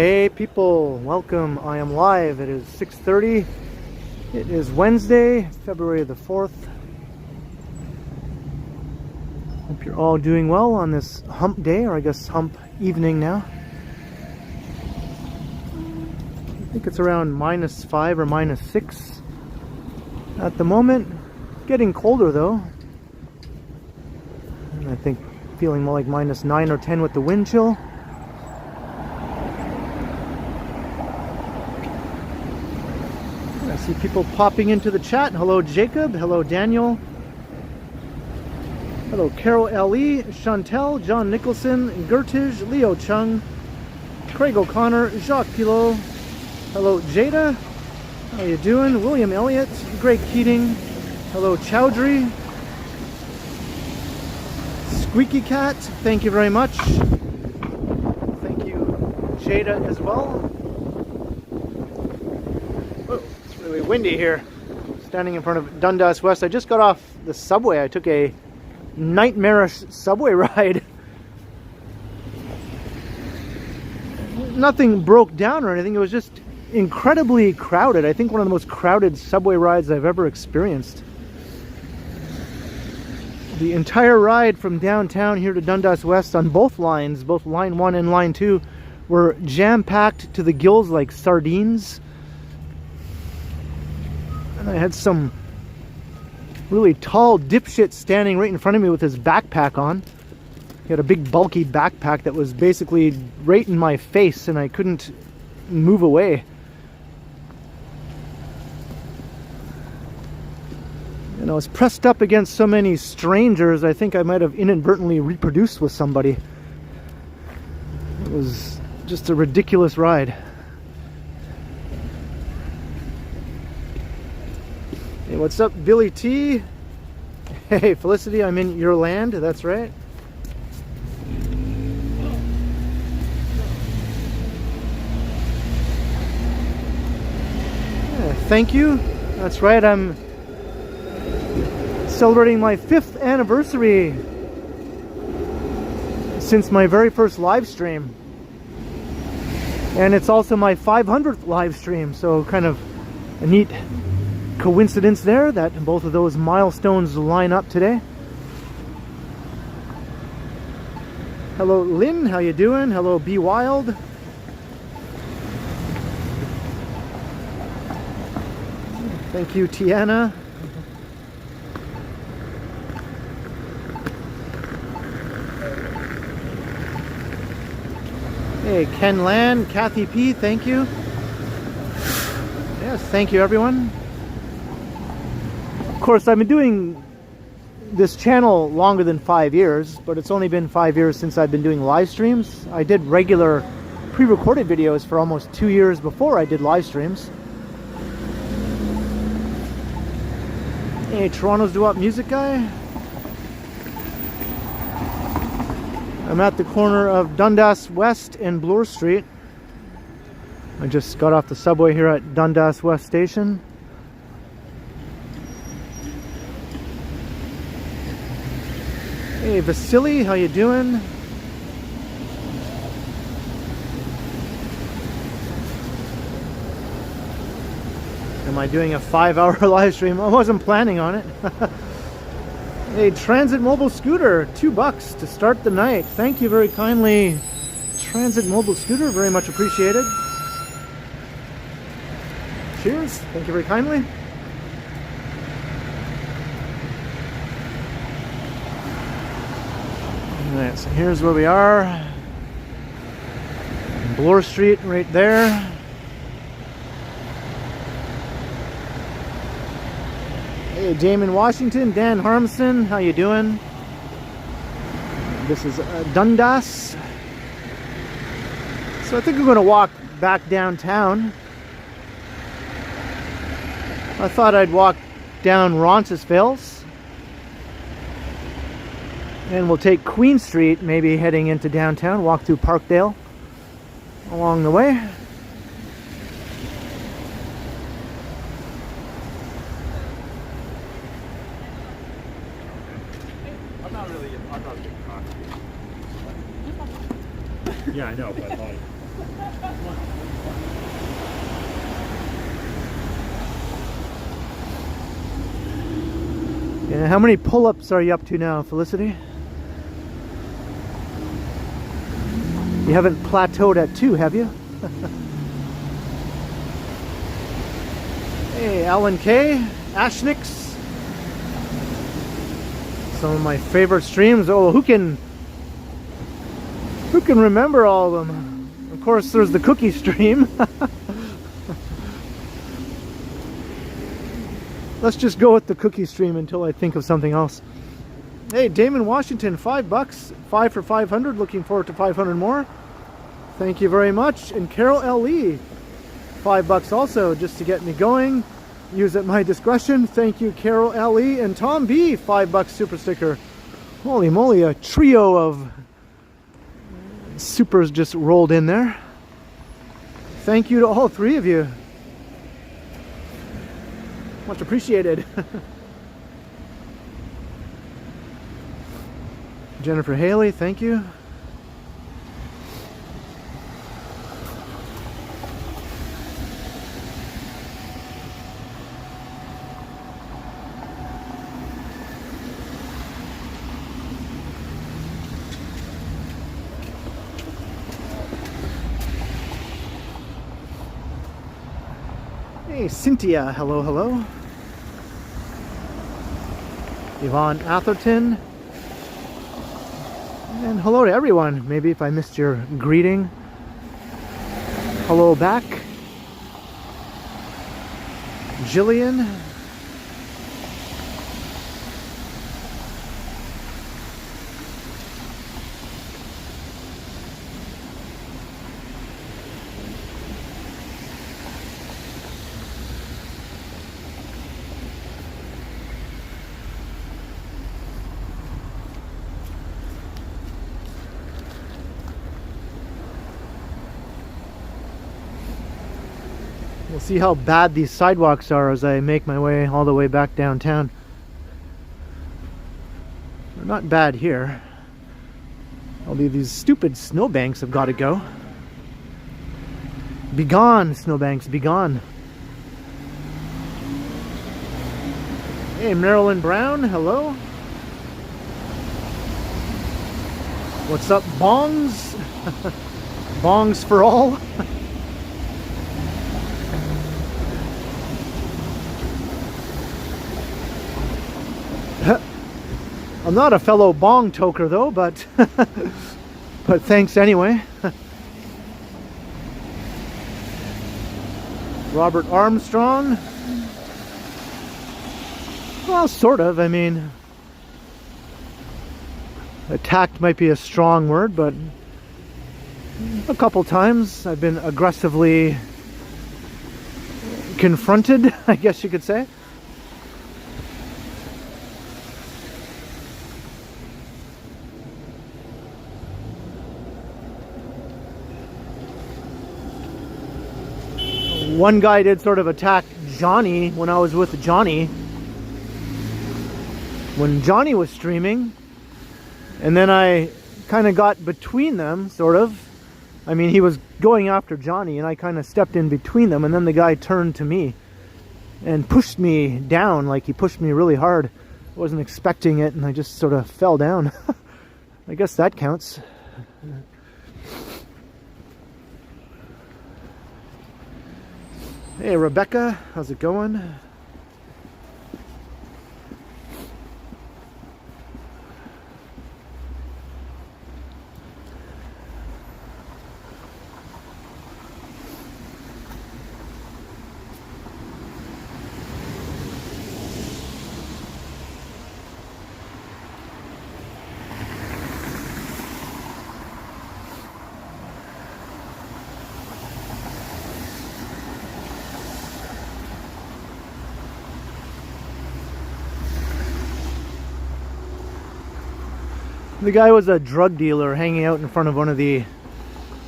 Hey people, welcome. I am live. It is 6:30. It is Wednesday, February the 4th. Hope you're all doing well on this hump day, or I guess hump evening now. I think it's around -5 or -6 at the moment. Getting colder though. And I think feeling more like -9 or 10 with the wind chill. I see people popping into the chat. Hello Jacob, hello Daniel, hello Carol L.E., Chantel, John Nicholson, Gertige, Leo Chung, Craig O'Connor, Jacques Pilot, hello Jada, how you doing? William Elliott, Greg Keating, hello Chowdhury, Squeaky Cat, thank you very much. Thank you Jada as well. Really windy here, standing in front of Dundas West. I just got off the subway. I took a nightmarish subway ride. Nothing broke down or anything. It was just incredibly crowded. I think one of the most crowded subway rides I've ever experienced. The entire ride from downtown here to Dundas West on both lines, both line 1 and line 2, were jam-packed to the gills like sardines. And I had some really tall dipshit standing right in front of me with his backpack on. He had a big bulky backpack that was basically right in my face and I couldn't move away. And I was pressed up against so many strangers, I think I might have inadvertently reproduced with somebody. It was just a ridiculous ride. Hey, what's up, Billy T? Hey, Felicity, I'm in your land. That's right. Yeah, thank you. That's right. I'm celebrating my 5th anniversary since my very first live stream. And it's also my 500th live stream, so kind of a neat coincidence there that both of those milestones line up today. Hello Lynn, how you doing? Hello Be Wild. Thank you Tiana. Hey Ken Land, Kathy P, thank you. Yes, thank you everyone. Of course, I've been doing this channel longer than 5 years, but it's only been 5 years since I've been doing live streams. I did regular pre-recorded videos for almost 2 years before I did live streams. Hey, Toronto's Doo-Wop Music Guy. I'm at the corner of Dundas West and Bloor Street. I just got off the subway here at Dundas West Station. Hey Vasily, how you doing? Am I doing a 5-hour live stream? I wasn't planning on it. Hey Transit Mobile Scooter, $2 to start the night. Thank you very kindly, Transit Mobile Scooter, very much appreciated. Cheers, thank you very kindly. Alright, so here's where we are. Bloor Street right there. Hey Damon Washington, Dan Harmson, how you doing? This is Dundas. So I think I'm going to walk back downtown. I thought I'd walk down Roncesvalles. And we'll take Queen Street, maybe heading into downtown, walk through Parkdale along the way. I'm not a big cock. Yeah, I know, but like, Yeah, how many pull-ups are you up to now, Felicity? You haven't plateaued at 2, have you? Hey, Alan K, Ashnix. Some of my favorite streams. Oh, who can remember all of them? Of course, there's the cookie stream. Let's just go with the cookie stream until I think of something else. Hey, Damon Washington, $5. 5 for 500. Looking forward to 500 more. Thank you very much. And Carol L. Lee, $5 also, just to get me going. Use at my discretion. Thank you, Carol L. Lee. And Tom B, $5 super sticker. Holy moly, a trio of supers just rolled in there. Thank you to all 3 of you. Much appreciated. Jennifer Haley, thank you. Hey, Cynthia, hello, hello. Yvonne Atherton. And hello to everyone. Maybe if I missed your greeting. Hello back. Jillian. We'll see how bad these sidewalks are as I make my way all the way back downtown. They're not bad here. Although these stupid snowbanks have got to go. Be gone, snowbanks, be gone. Hey, Marilyn Brown, hello. What's up, bongs? Bongs for all. I'm not a fellow bong toker though, but but thanks anyway. Robert Armstrong. Well, sort of. I mean, attacked might be a strong word, but a couple times I've been aggressively confronted, I guess you could say. One guy did sort of attack Johnny when I was with Johnny. When Johnny was streaming. And then I kind of got between them, sort of. I mean, he was going after Johnny and I kind of stepped in between them. And then the guy turned to me and pushed me down. Like he pushed me really hard. I wasn't expecting it and I just sort of fell down. I guess that counts. Hey Rebecca, how's it going? The guy was a drug dealer hanging out in front of one of the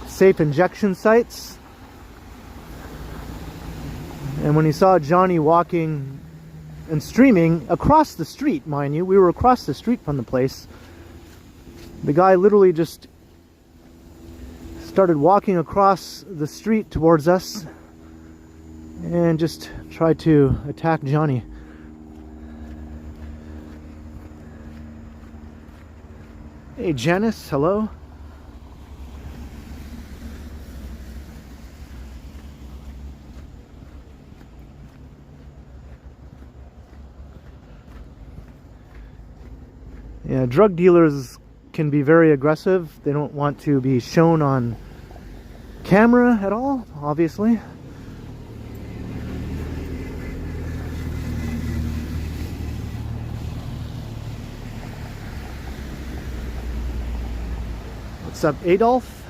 safe injection sites. And when he saw Johnny walking and streaming across the street, mind you, we were across the street from the place, the guy literally just started walking across the street towards us and just tried to attack Johnny. Hey Janice, hello. Yeah, drug dealers can be very aggressive. They don't want to be shown on camera at all, obviously. What's up, Adolf?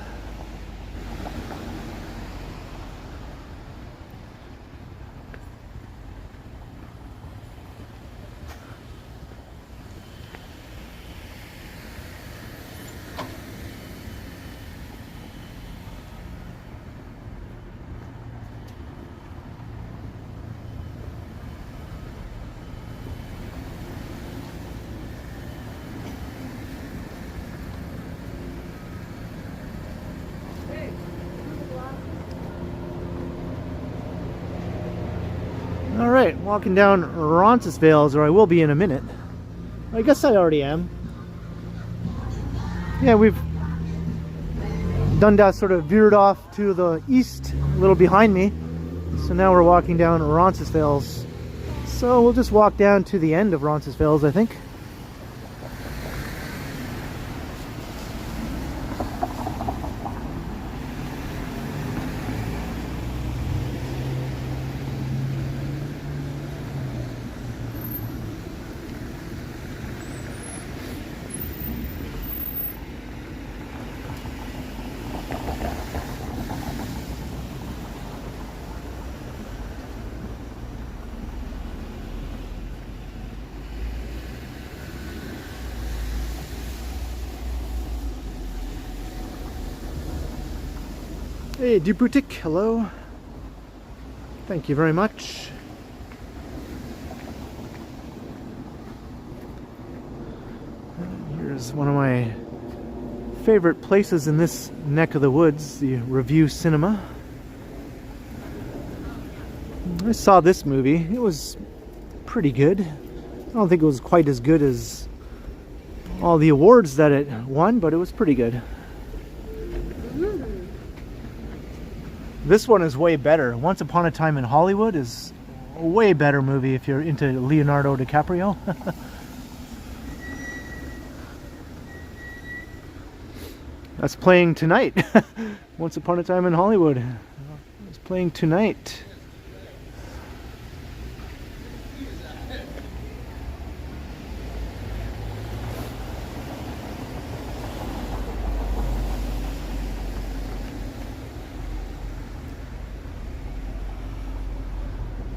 Alright, walking down Roncesvalles, or I will be in a minute. I guess I already am. Yeah, we've Dundas sort of veered off to the east, a little behind me. So now we're walking down Roncesvalles. So we'll just walk down to the end of Roncesvalles, I think. Hey, Duboutique, hello. Thank you very much. Here's one of my favorite places in this neck of the woods, the Review Cinema. I saw this movie. It was pretty good. I don't think it was quite as good as all the awards that it won, but it was pretty good. This one is way better. Once Upon a Time in Hollywood is a way better movie if you're into Leonardo DiCaprio. That's playing tonight. Once Upon a Time in Hollywood. It's playing tonight.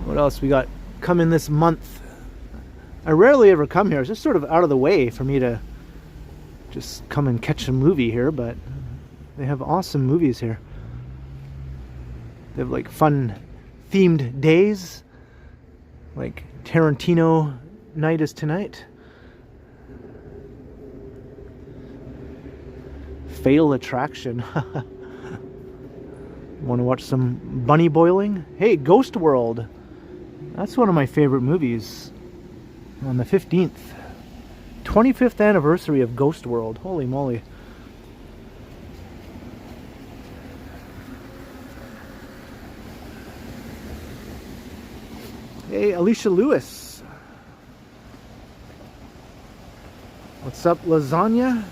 What else we got coming this month? I rarely ever come here. It's just sort of out of the way for me to just come and catch a movie here, but they have awesome movies here. They have like fun themed days, like Tarantino Night is Tonight. Fail Attraction. Want to watch some bunny boiling? Hey, Ghost World. That's one of my favorite movies. On the 15th. 25th anniversary of Ghost World. Holy moly. Hey, Alicia Lewis. What's up, Lasagna?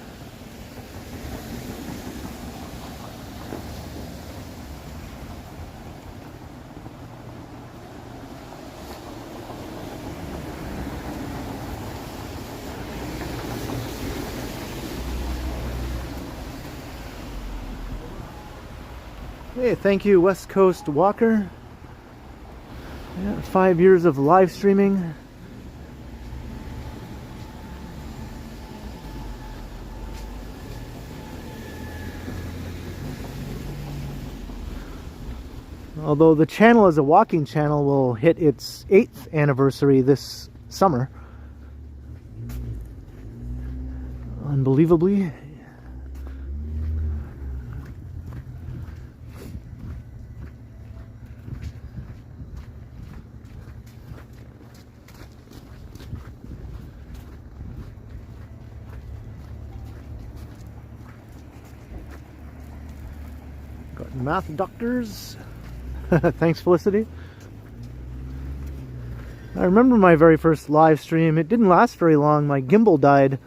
Hey, thank you, West Coast Walker. Yeah, 5 years of live streaming. Although the channel as a walking channel will hit its 8th anniversary this summer. Unbelievably. Math Doctors. Thanks, Felicity. I remember my very first live stream. It didn't last very long. My gimbal died.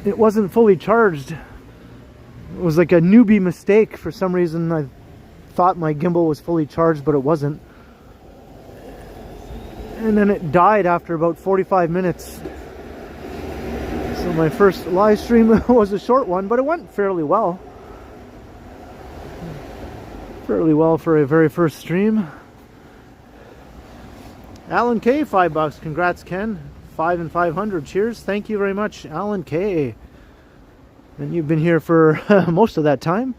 It wasn't fully charged. It was like a newbie mistake. For some reason, I thought my gimbal was fully charged, but it wasn't. And then it died after about 45 minutes. So my first live stream was a short one, but it went fairly well. Fairly well for a very first stream. Alan K, $5. Congrats, Ken. 5 and 500. Cheers. Thank you very much, Alan K. And you've been here for most of that time.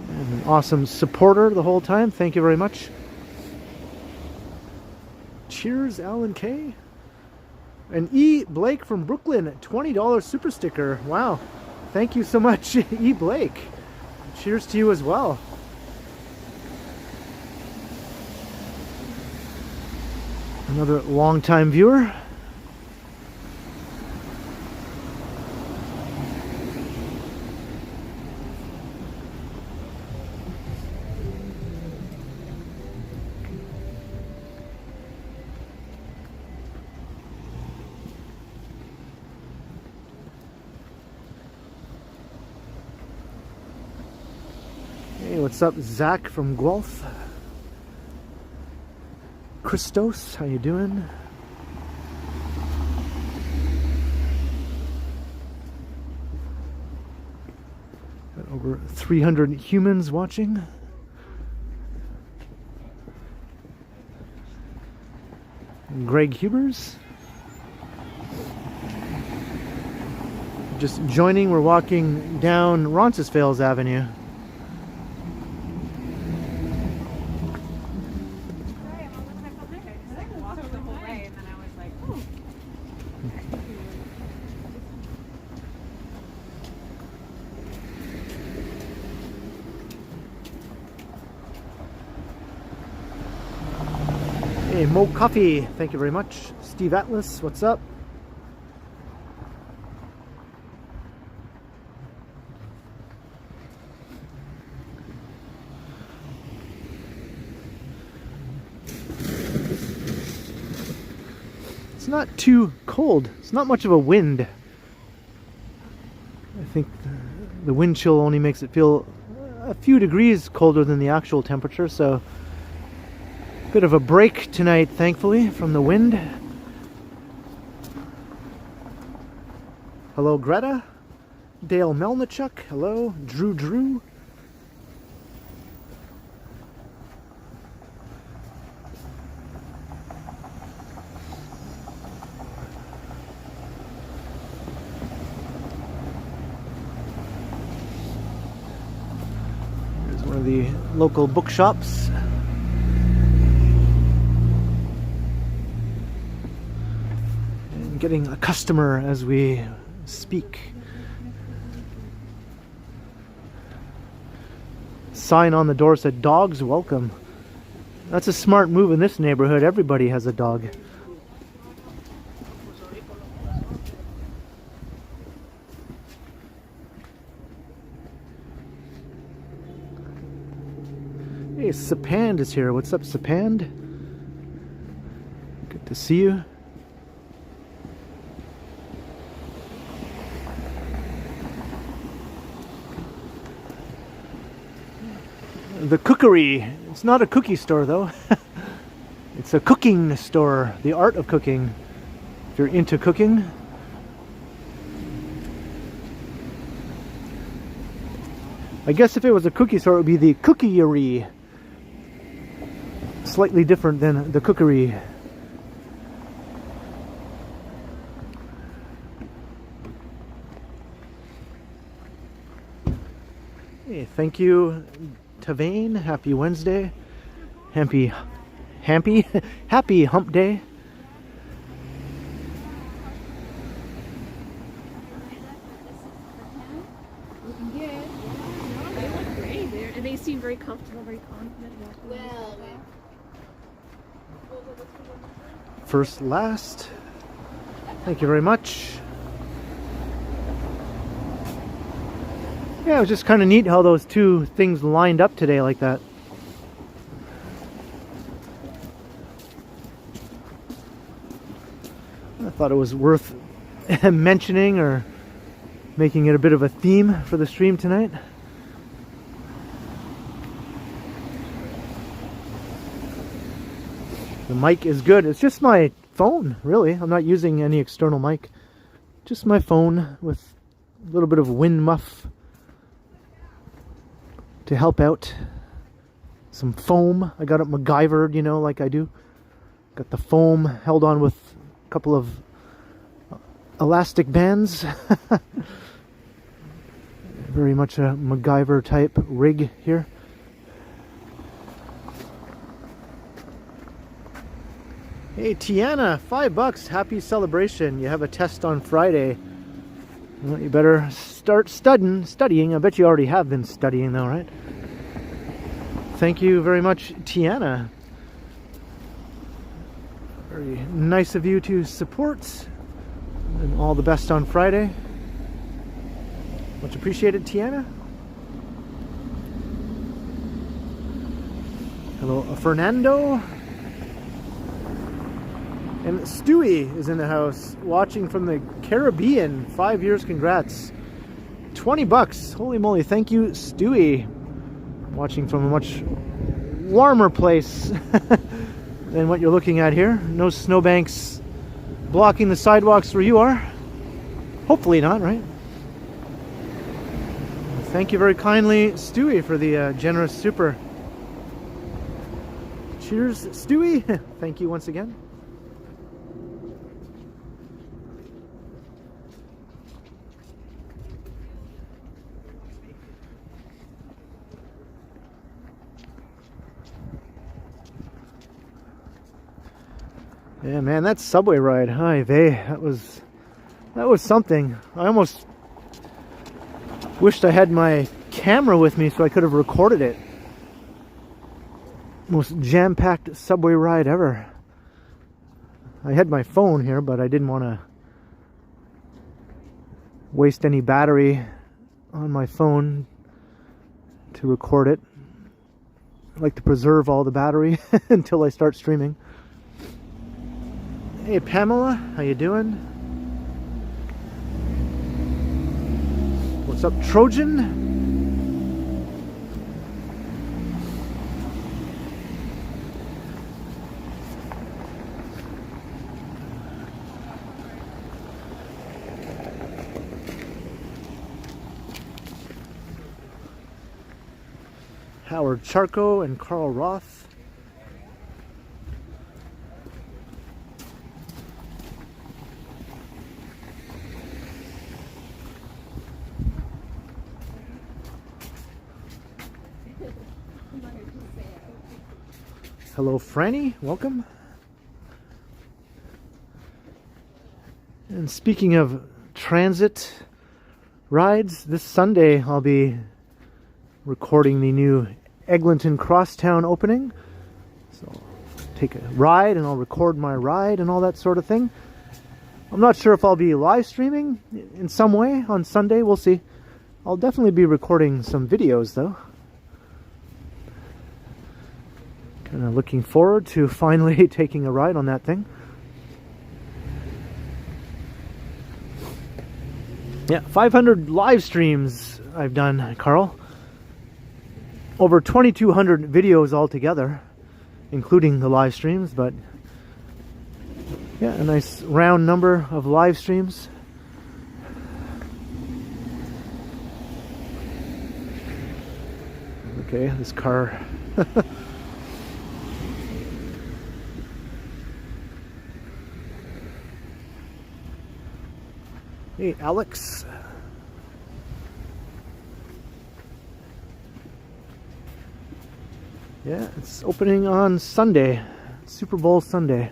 And an awesome supporter the whole time. Thank you very much. Cheers, Alan K. And E. Blake from Brooklyn, $20 super sticker. Wow. Thank you so much, E. Blake. Cheers to you as well. Another long-time viewer. Hey, what's up, Zach from Guelph? Christos, how you doing? Got over 300 humans watching. Greg Hubers. Just joining, we're walking down Roncesvalles Avenue. Hey, Mo Coffee, thank you very much. Steve Atlas, what's up? It's not too cold. It's not much of a wind. I think the wind chill only makes it feel a few degrees colder than the actual temperature, so bit of a break tonight, thankfully, from the wind. Hello, Greta. Dale Melnichuk. Hello. Drew. Here's one of the local bookshops. Getting a customer as we speak. Sign on the door said, "Dogs welcome." That's a smart move in this neighborhood. Everybody has a dog. Hey, Sapand is here. What's up, Sapand? Good to see you. The Cookery. It's not a cookie store though. It's a cooking store. The art of cooking. If you're into cooking. I guess if it was a cookie store, it would be the Cookery. Slightly different than the Cookery. Hey, thank you, Tavane. Happy Wednesday. Happy hump day. Looking good. Yeah, they look great. And they seem very comfortable, very confident. Well, First, last. Thank you very much. Yeah, it was just kind of neat how those two things lined up today like that. I thought it was worth mentioning or making it a bit of a theme for the stream tonight. The mic is good. It's just my phone, really. I'm not using any external mic. Just my phone with a little bit of wind muff to help out. Some foam. I got it MacGyvered, you know, like I do. Got the foam held on with a couple of elastic bands. Very much a MacGyver type rig here. Hey Tiana, $5. Happy celebration. You have a test on Friday. Well, you better start studying. I bet you already have been studying though, right? Thank you very much, Tiana. Very nice of you to support. And all the best on Friday. Much appreciated, Tiana. Hello, Fernando. And Stewie is in the house, watching from the Caribbean. 5 years, congrats. $20. Holy moly, thank you, Stewie. Watching from a much warmer place than what you're looking at here. No snowbanks blocking the sidewalks where you are. Hopefully not, right? Thank you very kindly, Stewie, for the generous super. Cheers, Stewie. Thank you once again. Yeah, man, that subway ride, hi vey, that was something. I almost wished I had my camera with me so I could have recorded it. Most jam-packed subway ride ever. I had my phone here, but I didn't want to waste any battery on my phone to record it. I like to preserve all the battery until I start streaming. Hey Pamela, how you doing? What's up, Trojan? Howard Charco and Carl Roth. Hello, Franny. Welcome. And speaking of transit rides, this Sunday I'll be recording the new Eglinton Crosstown opening. So I'll take a ride and I'll record my ride and all that sort of thing. I'm not sure if I'll be live streaming in some way on Sunday. We'll see. I'll definitely be recording some videos though. Kind of looking forward to finally taking a ride on that thing. Yeah, 500 live streams I've done, Carl. Over 2,200 videos altogether, including the live streams, but yeah, a nice round number of live streams. Okay, this car. Hey, Alex. Yeah, it's opening on Sunday, Super Bowl Sunday.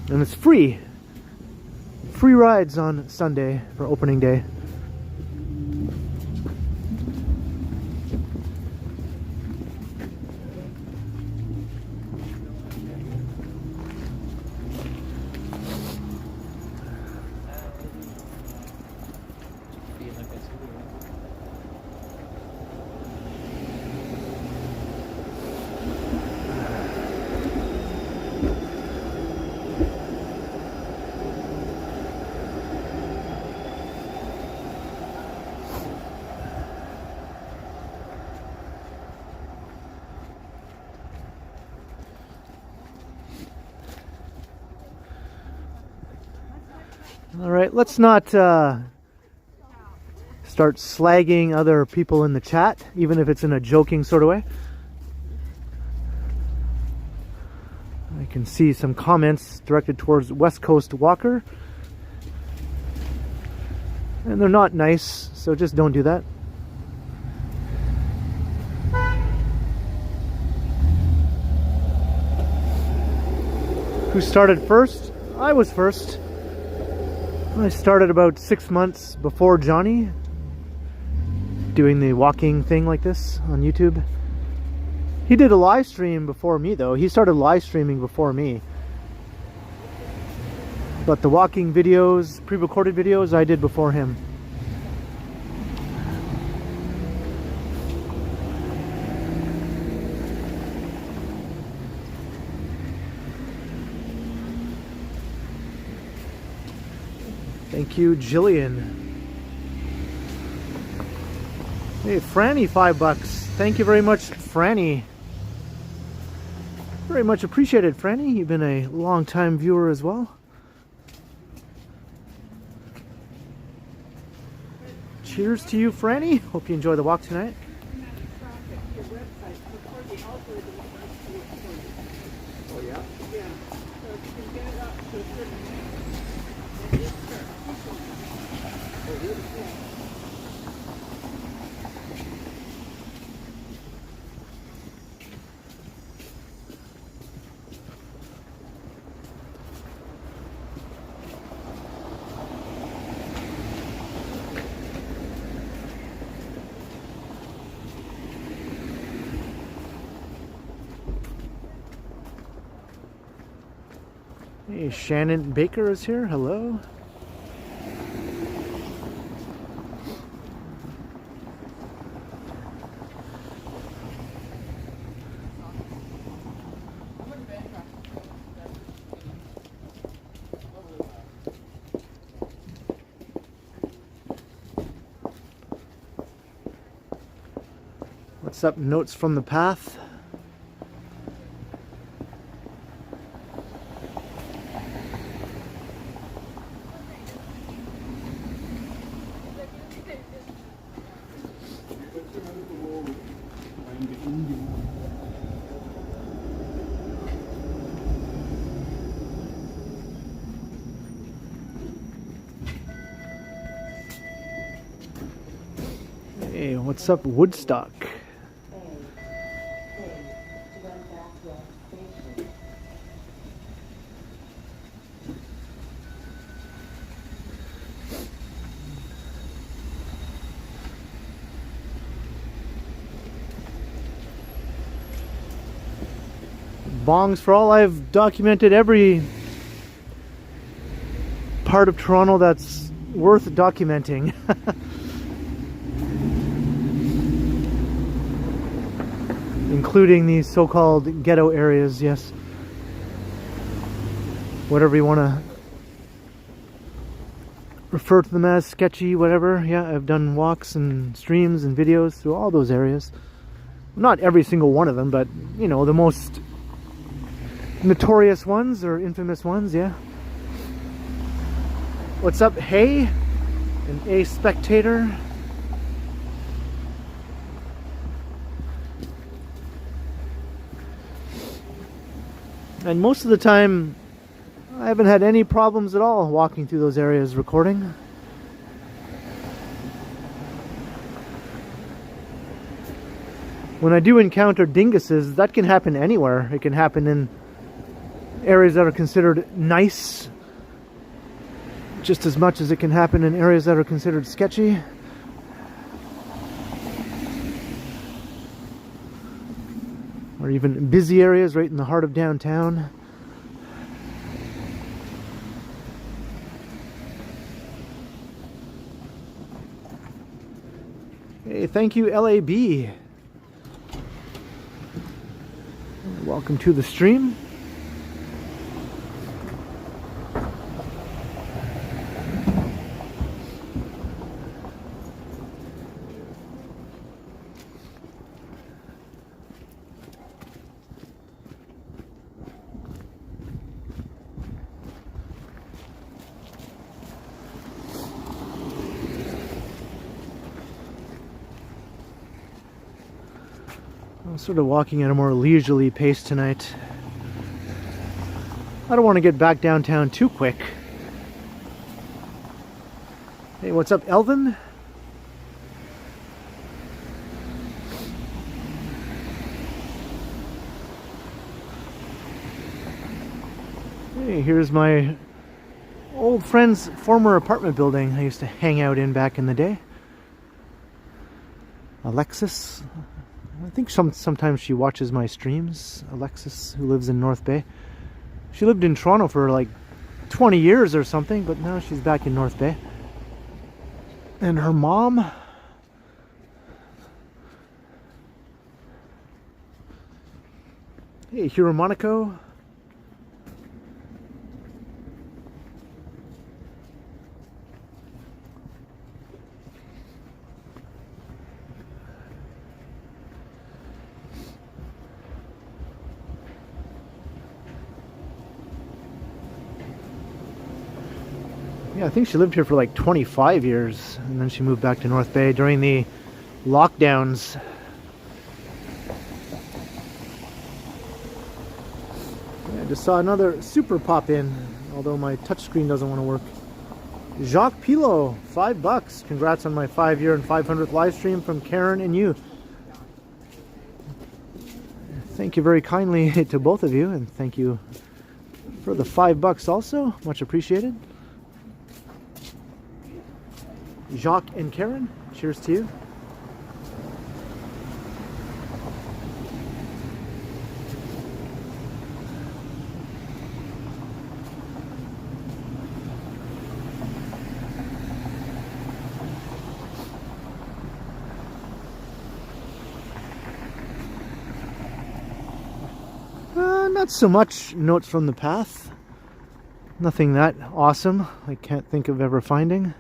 And it's free. Free rides on Sunday for opening day. All right, let's not start slagging other people in the chat, even if it's in a joking sort of way. I can see some comments directed towards West Coast Walker. And they're not nice, so just don't do that. Who started first? I was first. I started about 6 months before Johnny, doing the walking thing like this on YouTube. He did a live stream before me though. He started live streaming before me. But the walking videos, pre-recorded videos, I did before him. Thank you, Jillian. Hey, Franny, $5. Thank you very much, Franny. Very much appreciated, Franny. You've been a long-time viewer as well. Cheers to you, Franny. Hope you enjoy the walk tonight. Oh, yeah? Yeah. So if you can get it up to a certain Hey, Shannon Baker is here. Hello. What's up, Notes from the Path? Hey, what's up, Woodstock? Bongs for all. I've documented every part of Toronto that's worth documenting. Including these so-called ghetto areas, yes. Whatever you want to refer to them as, sketchy, whatever. Yeah, I've done walks and streams and videos through all those areas. Not every single one of them, but, you know, the most notorious ones or infamous ones, yeah. What's up, Hey? And A Spectator. And most of the time, I haven't had any problems at all walking through those areas recording. When I do encounter dinguses, that can happen anywhere. It can happen in areas that are considered nice, just as much as it can happen in areas that are considered sketchy. Or even busy areas right in the heart of downtown. Hey, thank you, LAB. Welcome to the stream. sort of walking at a more leisurely pace tonight. I don't want to get back downtown too quick. Hey, what's up, Elvin? Hey, here's my old friend's former apartment building I used to hang out in back in the day. Alexis. I think sometimes she watches my streams. Alexis, who lives in North Bay. She lived in Toronto for like 20 years or something, but now she's back in North Bay. And her mom. Hey, Hiro Monaco. Yeah, I think she lived here for like 25 years, and then she moved back to North Bay during the lockdowns. Yeah, I just saw another super pop in, although my touchscreen doesn't want to work. Jacques Pilot, $5. Congrats on my 5-year and 500th live stream from Karen and you. Thank you very kindly to both of you, and thank you for the $5 also. Much appreciated. Jacques and Karen, cheers to you. Not so much notes from the path. Nothing that awesome I can't think of ever finding.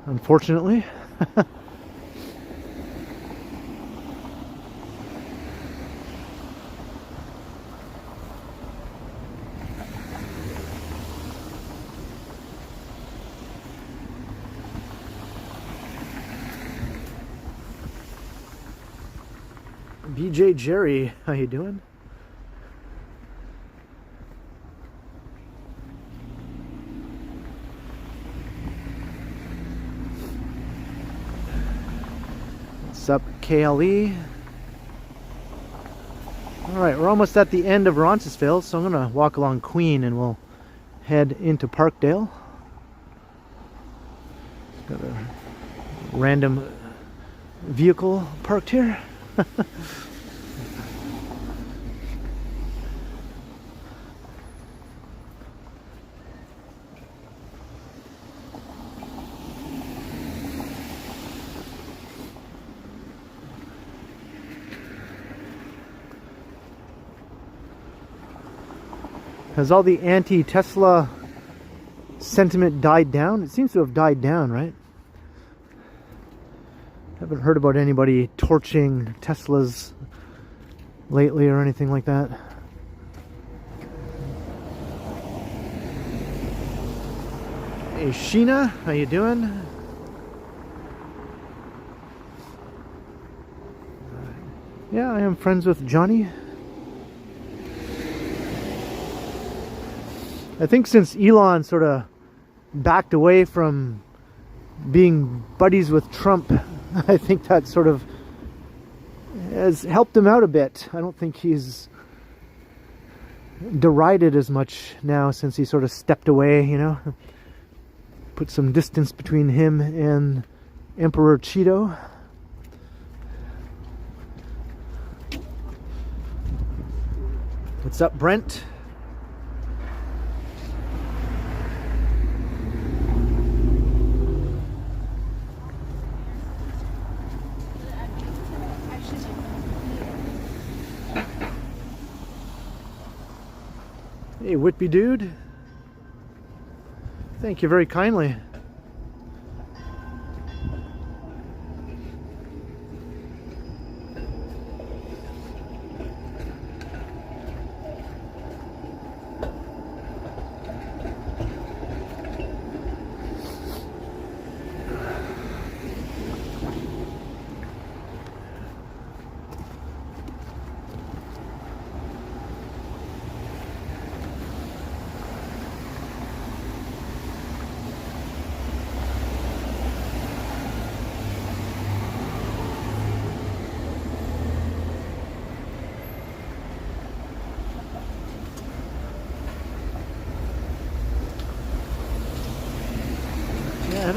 Unfortunately. BJ Jerry, how you doing? What's up, KLE? Alright, we're almost at the end of Roncesvalles, so I'm going to walk along Queen and we'll head into Parkdale. Got a random vehicle parked here. Has all the anti-Tesla sentiment died down? It seems to have died down, right? Haven't heard about anybody torching Teslas lately or anything like that. Hey Sheena, how you doing? Yeah, I am friends with Johnny. I think since Elon sort of backed away from being buddies with Trump, I think that sort of has helped him out a bit. I don't think he's derided as much now since he sort of stepped away, you know. Put some distance between him and Emperor Cheeto. What's up, Brent? Hey, Whitby dude. Thank you very kindly.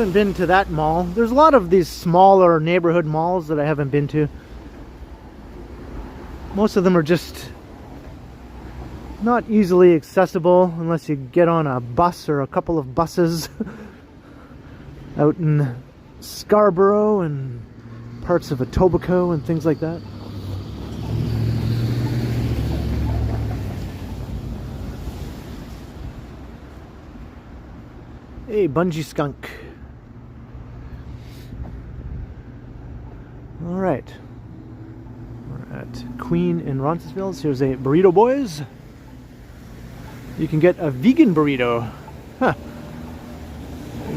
haven't been to that mall. There's a lot of these smaller neighborhood malls that I haven't been to. Most of them are just not easily accessible unless you get on a bus or a couple of buses out in Scarborough and parts of Etobicoke and things like that. Hey, bungee skunk. All right. We're at Queen in Roncesvalles. Here's a burrito, boys. You can get a vegan burrito. Huh.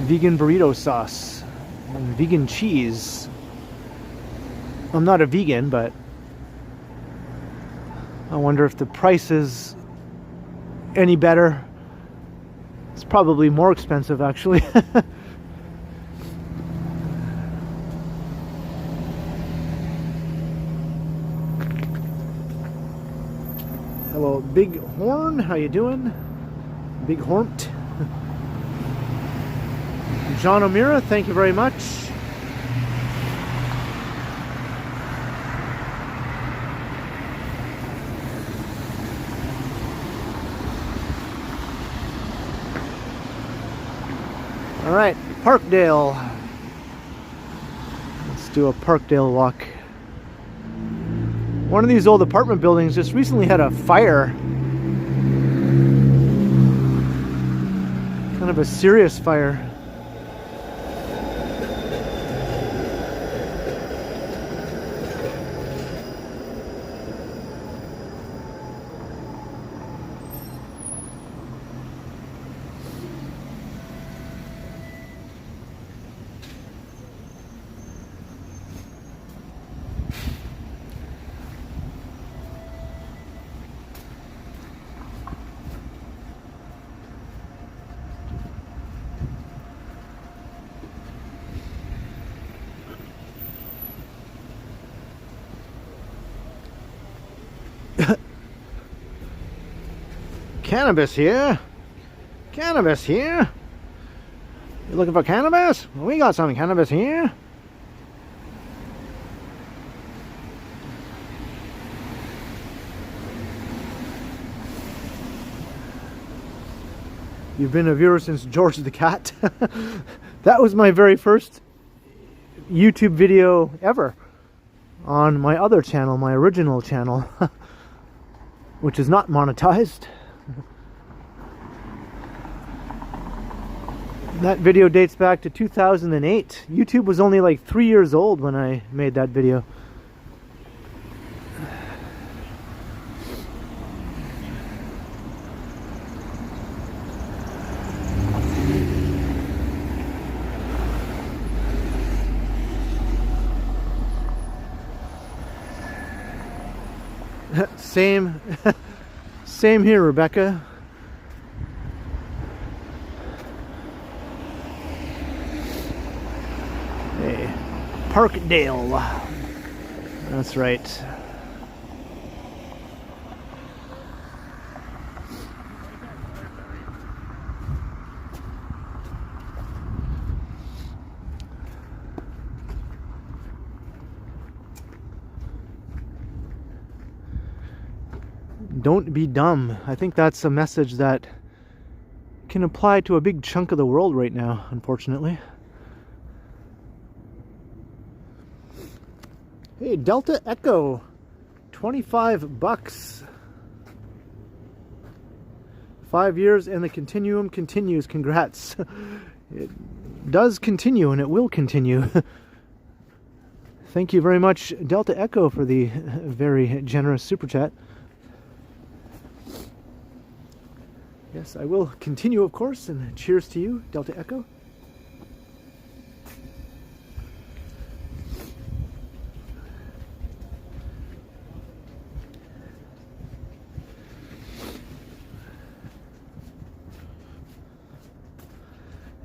Vegan burrito sauce and vegan cheese. I'm not a vegan, but I wonder if the price is any better. It's probably more expensive, actually. Hello, Big Horn. How you doing? Big Hornt. John O'Meara, thank you very much. All right, Parkdale. Let's do a Parkdale walk. One of these old apartment buildings just recently had a fire. Kind of a serious fire. Cannabis here. Cannabis here. You looking for cannabis? Well, we got some cannabis here. You've been a viewer since George the Cat. That was my very first YouTube video ever on my other channel, my original channel, which is not monetized. That video dates back to 2008. YouTube was only like 3 years old when I made that video. Same here, Rebecca. Hey, Parkdale. That's right. Don't be dumb. I think that's a message that can apply to a big chunk of the world right now, unfortunately. Hey, Delta Echo, 25 bucks. 5 years and the continuum continues. Congrats. It does continue and it will continue. Thank you very much, Delta Echo, for the very generous super chat. Yes, I will continue, of course, and cheers to you, Delta Echo.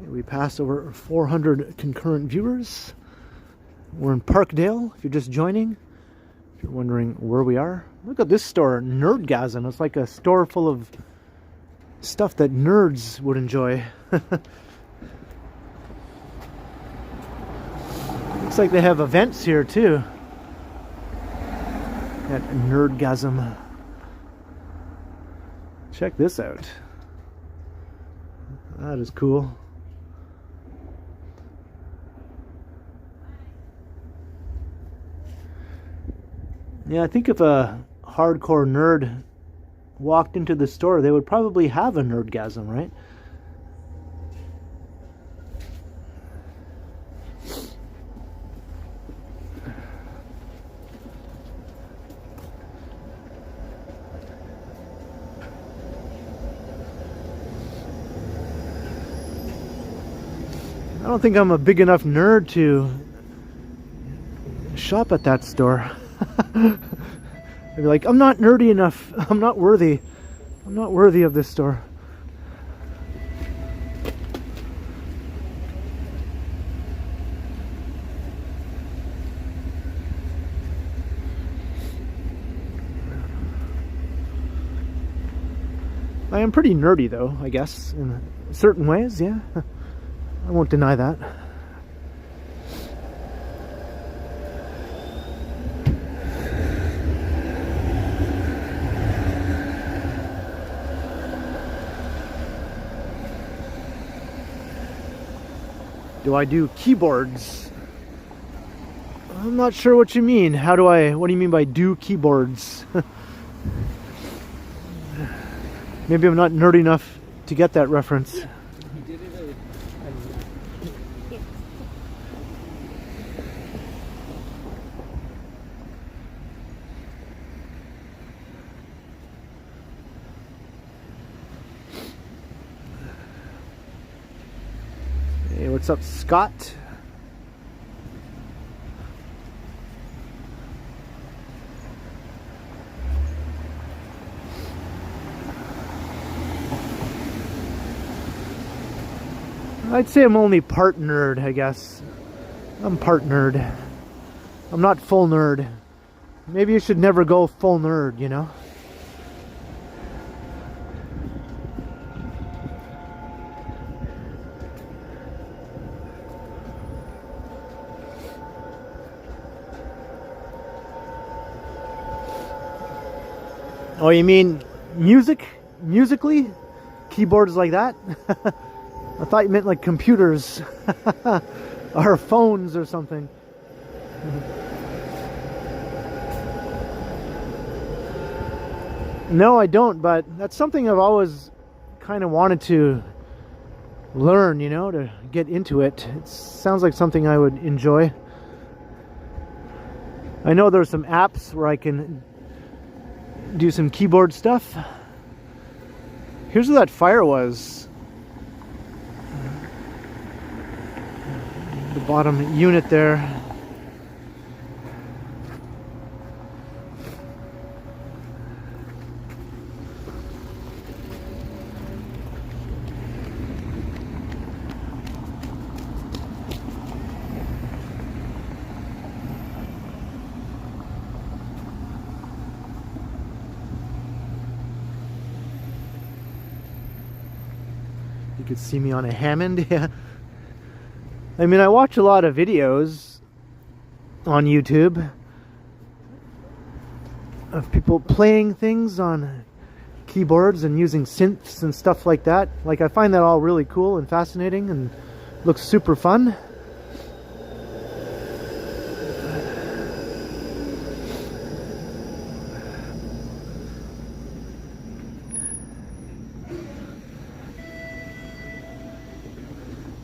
We passed over 400 concurrent viewers. We're in Parkdale, if you're just joining. If you're wondering where we are. Look at this store, Nerdgasm. It's like a store full of stuff that nerds would enjoy. Looks like they have events here too. At Nerdgasm. Check this out. That is cool. Yeah, I think if a hardcore nerd walked into the store, they would probably have a Nerdgasm, right? I don't think I'm a big enough nerd to shop at that store. I'd be like, I'm not nerdy enough. I'm not worthy. I'm not worthy of this store. I am pretty nerdy though, I guess, in certain ways, yeah. I won't deny that. Do I do keyboards? I'm not sure what you mean. What do you mean by do keyboards? Maybe I'm not nerdy enough to get that reference. Hey, what's up, Scott? I'd say I'm only part nerd, I guess. I'm part nerd. I'm not full nerd. Maybe you should never go full nerd, you know? Oh, you mean musically? Keyboards like that? I thought you meant like computers or phones or something. No, I don't, but that's something I've always kind of wanted to learn, you know, to get into it. It sounds like something I would enjoy. I know there's some apps where I can do some keyboard stuff. Here's where that fire was. The bottom unit there. You could see me on a Hammond, yeah. I mean, I watch a lot of videos on YouTube of people playing things on keyboards and using synths and stuff like that. Like, I find that all really cool and fascinating and looks super fun.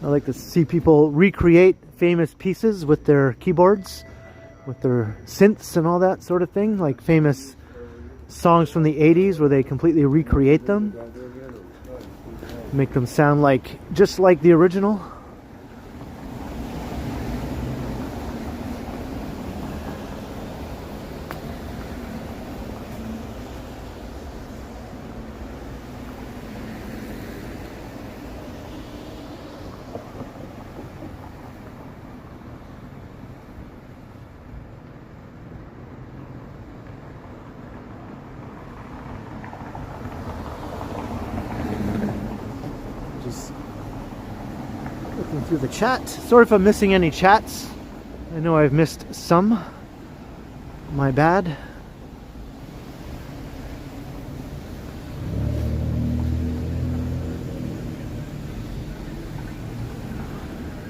I like to see people recreate famous pieces with their keyboards, with their synths and all that sort of thing, like famous songs from the 80s where they completely recreate them, make them sound like just like the original. Through the chat. Sorry if I'm missing any chats. I know I've missed some. My bad.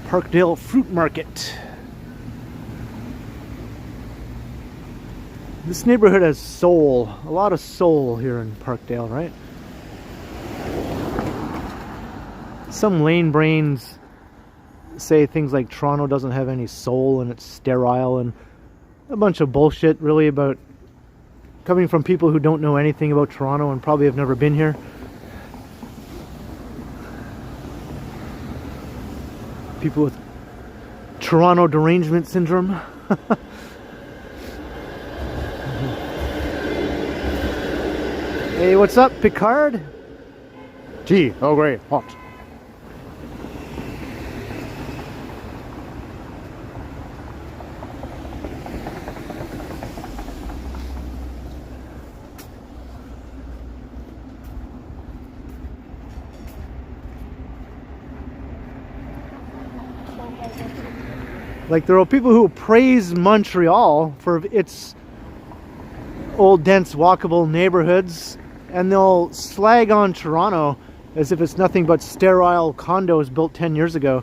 Parkdale Fruit Market. This neighborhood has soul, a lot of soul here in Parkdale, right? Some lane brains say things like Toronto doesn't have any soul and it's sterile, and a bunch of bullshit really about coming from people who don't know anything about Toronto and probably have never been here. People with Toronto derangement syndrome. Hey, what's up, Picard? Gee, oh great, hot. Like, there are people who praise Montreal for its old, dense, walkable neighborhoods, and they'll slag on Toronto as if it's nothing but sterile condos built 10 years ago,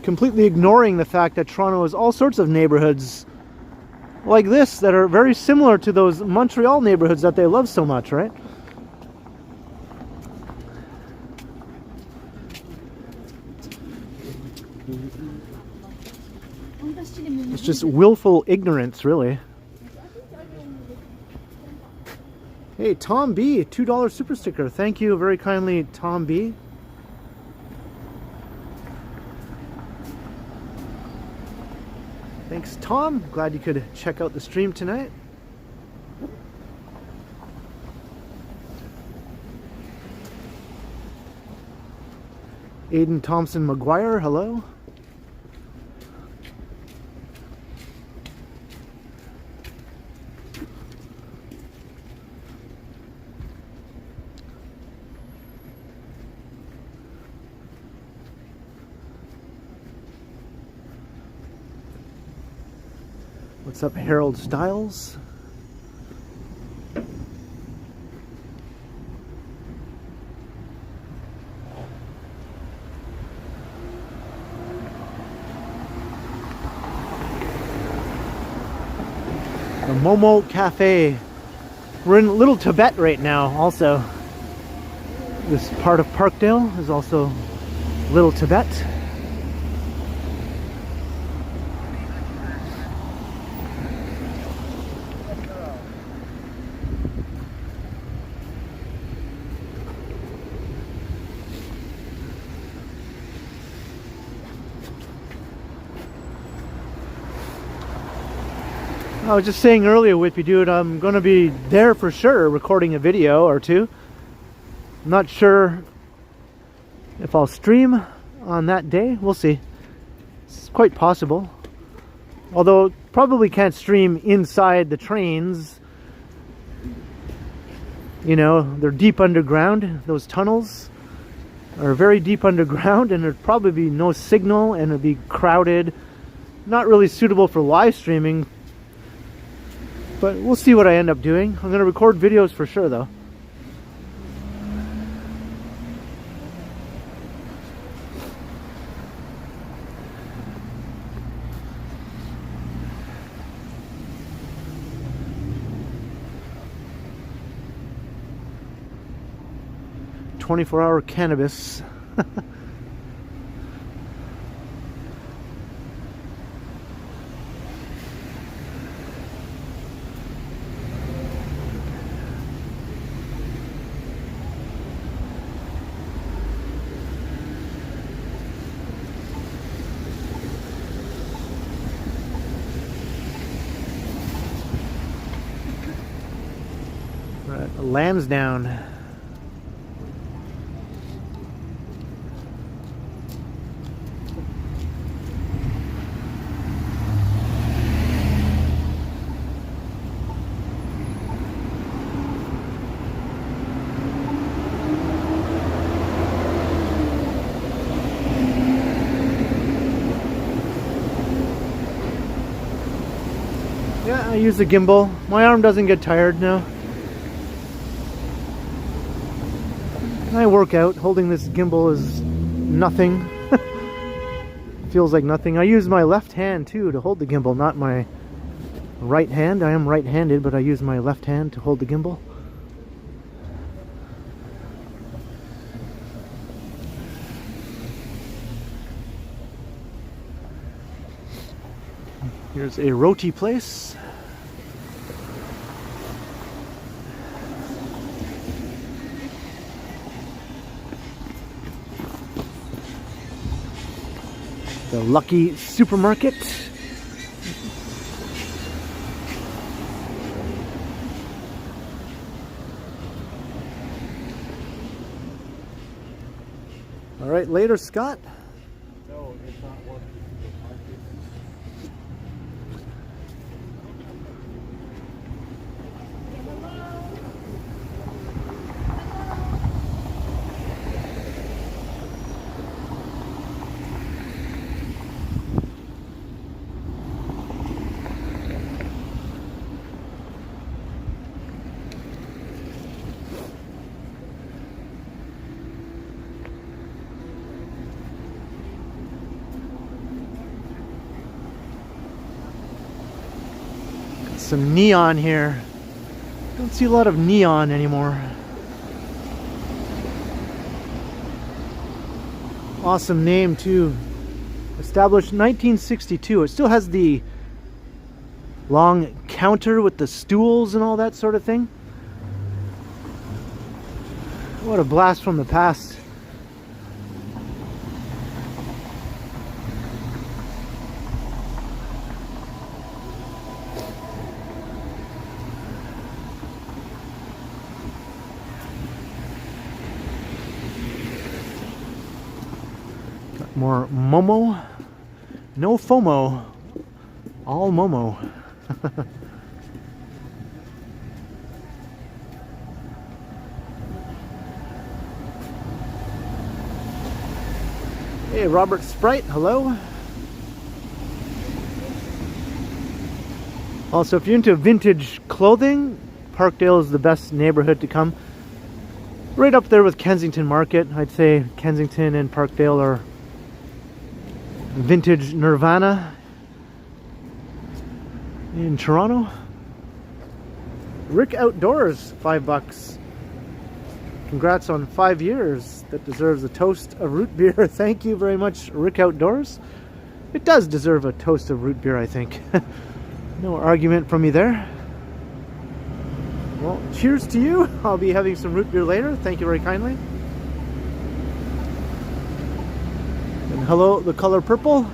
completely ignoring the fact that Toronto has all sorts of neighborhoods like this that are very similar to those Montreal neighborhoods that they love so much, right? It's just willful ignorance, really. Hey, Tom B, $2 super sticker. Thank you very kindly, Tom B. Thanks, Tom. Glad you could check out the stream tonight. Aiden Thompson McGuire, hello. What's up, Harold Styles? The Momo Cafe. We're in Little Tibet right now also. This part of Parkdale is also Little Tibet. I was just saying earlier, Whippy Dude, I'm going to be there for sure recording a video or two. I'm not sure if I'll stream on that day. We'll see. It's quite possible. Although, probably can't stream inside the trains. You know, they're deep underground. Those tunnels are very deep underground, and there'd probably be no signal, and it'd be crowded. Not really suitable for live streaming. But we'll see what I end up doing. I'm going to record videos for sure, though. "24-hour cannabis." Lansdowne. use the gimbal. My arm doesn't get tired now. I work out. Holding this gimbal is nothing. Feels like nothing. I use my left hand too to hold the gimbal, not my right hand. I am right-handed, but I use my left hand to hold the gimbal. Here's a roti place. The Lucky Supermarket. All right, later, Scott. No, it's not working. Some neon here. Don't see a lot of neon anymore. Awesome name too. Established 1962. It still has the long counter with the stools and all that sort of thing. What a blast from the past. More Momo. No FOMO. All Momo. Hey, Robert Sprite. Hello. Also, if you're into vintage clothing, Parkdale is the best neighborhood to come. Right up there with Kensington Market. I'd say Kensington and Parkdale are vintage Nirvana in Toronto. Rick Outdoors, $5. Congrats on 5 years. That deserves a toast of root beer. Thank you very much, Rick Outdoors. It does deserve a toast of root beer, I think. No argument from me there. Well, cheers to you. I'll be having some root beer later. Thank you very kindly. And hello, the color purple.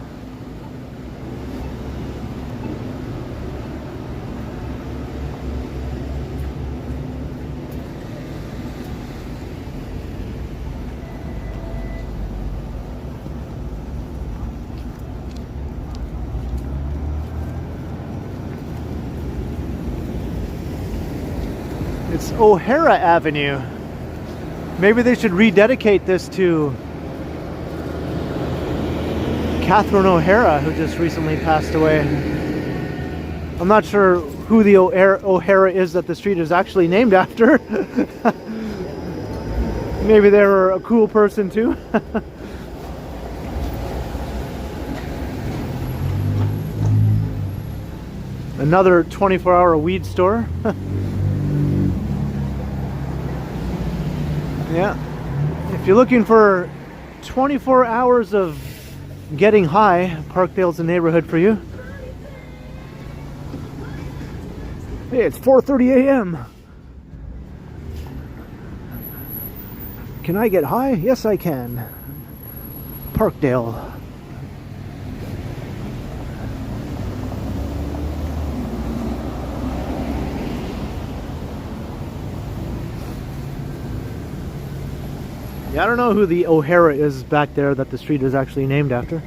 It's O'Hara Avenue. Maybe they should rededicate this to Catherine O'Hara, who just recently passed away. I'm not sure who the O'Hara is that the street is actually named after. Maybe they were a cool person too. Another 24-hour weed store. Yeah, if you're looking for 24 hours of getting high, Parkdale's the neighborhood for you. Hey, it's 4:30 a.m. Can I get high? Yes, I can. Parkdale. Yeah, I don't know who the O'Hara is back there that the street is actually named after.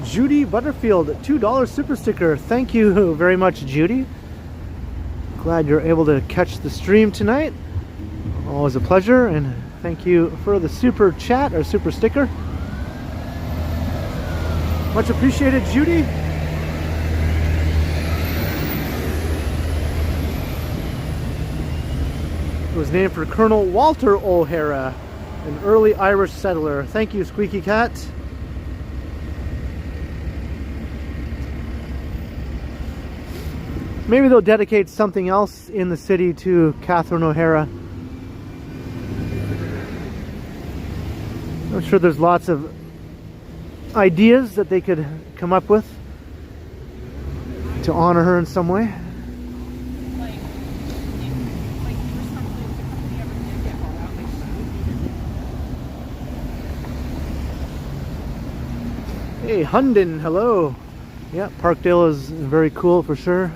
Judy Butterfield, $2 super sticker. Thank you very much, Judy. Glad you're able to catch the stream tonight. Always a pleasure, and thank you for the super chat or super sticker. Much appreciated, Judy. It was named for Colonel Walter O'Hara, an early Irish settler. Thank you, Squeaky Cat. Maybe they'll dedicate something else in the city to Catherine O'Hara. I'm sure there's lots of ideas that they could come up with to honor her in some way. Hey, Hunden, hello. Yeah, Parkdale is very cool for sure.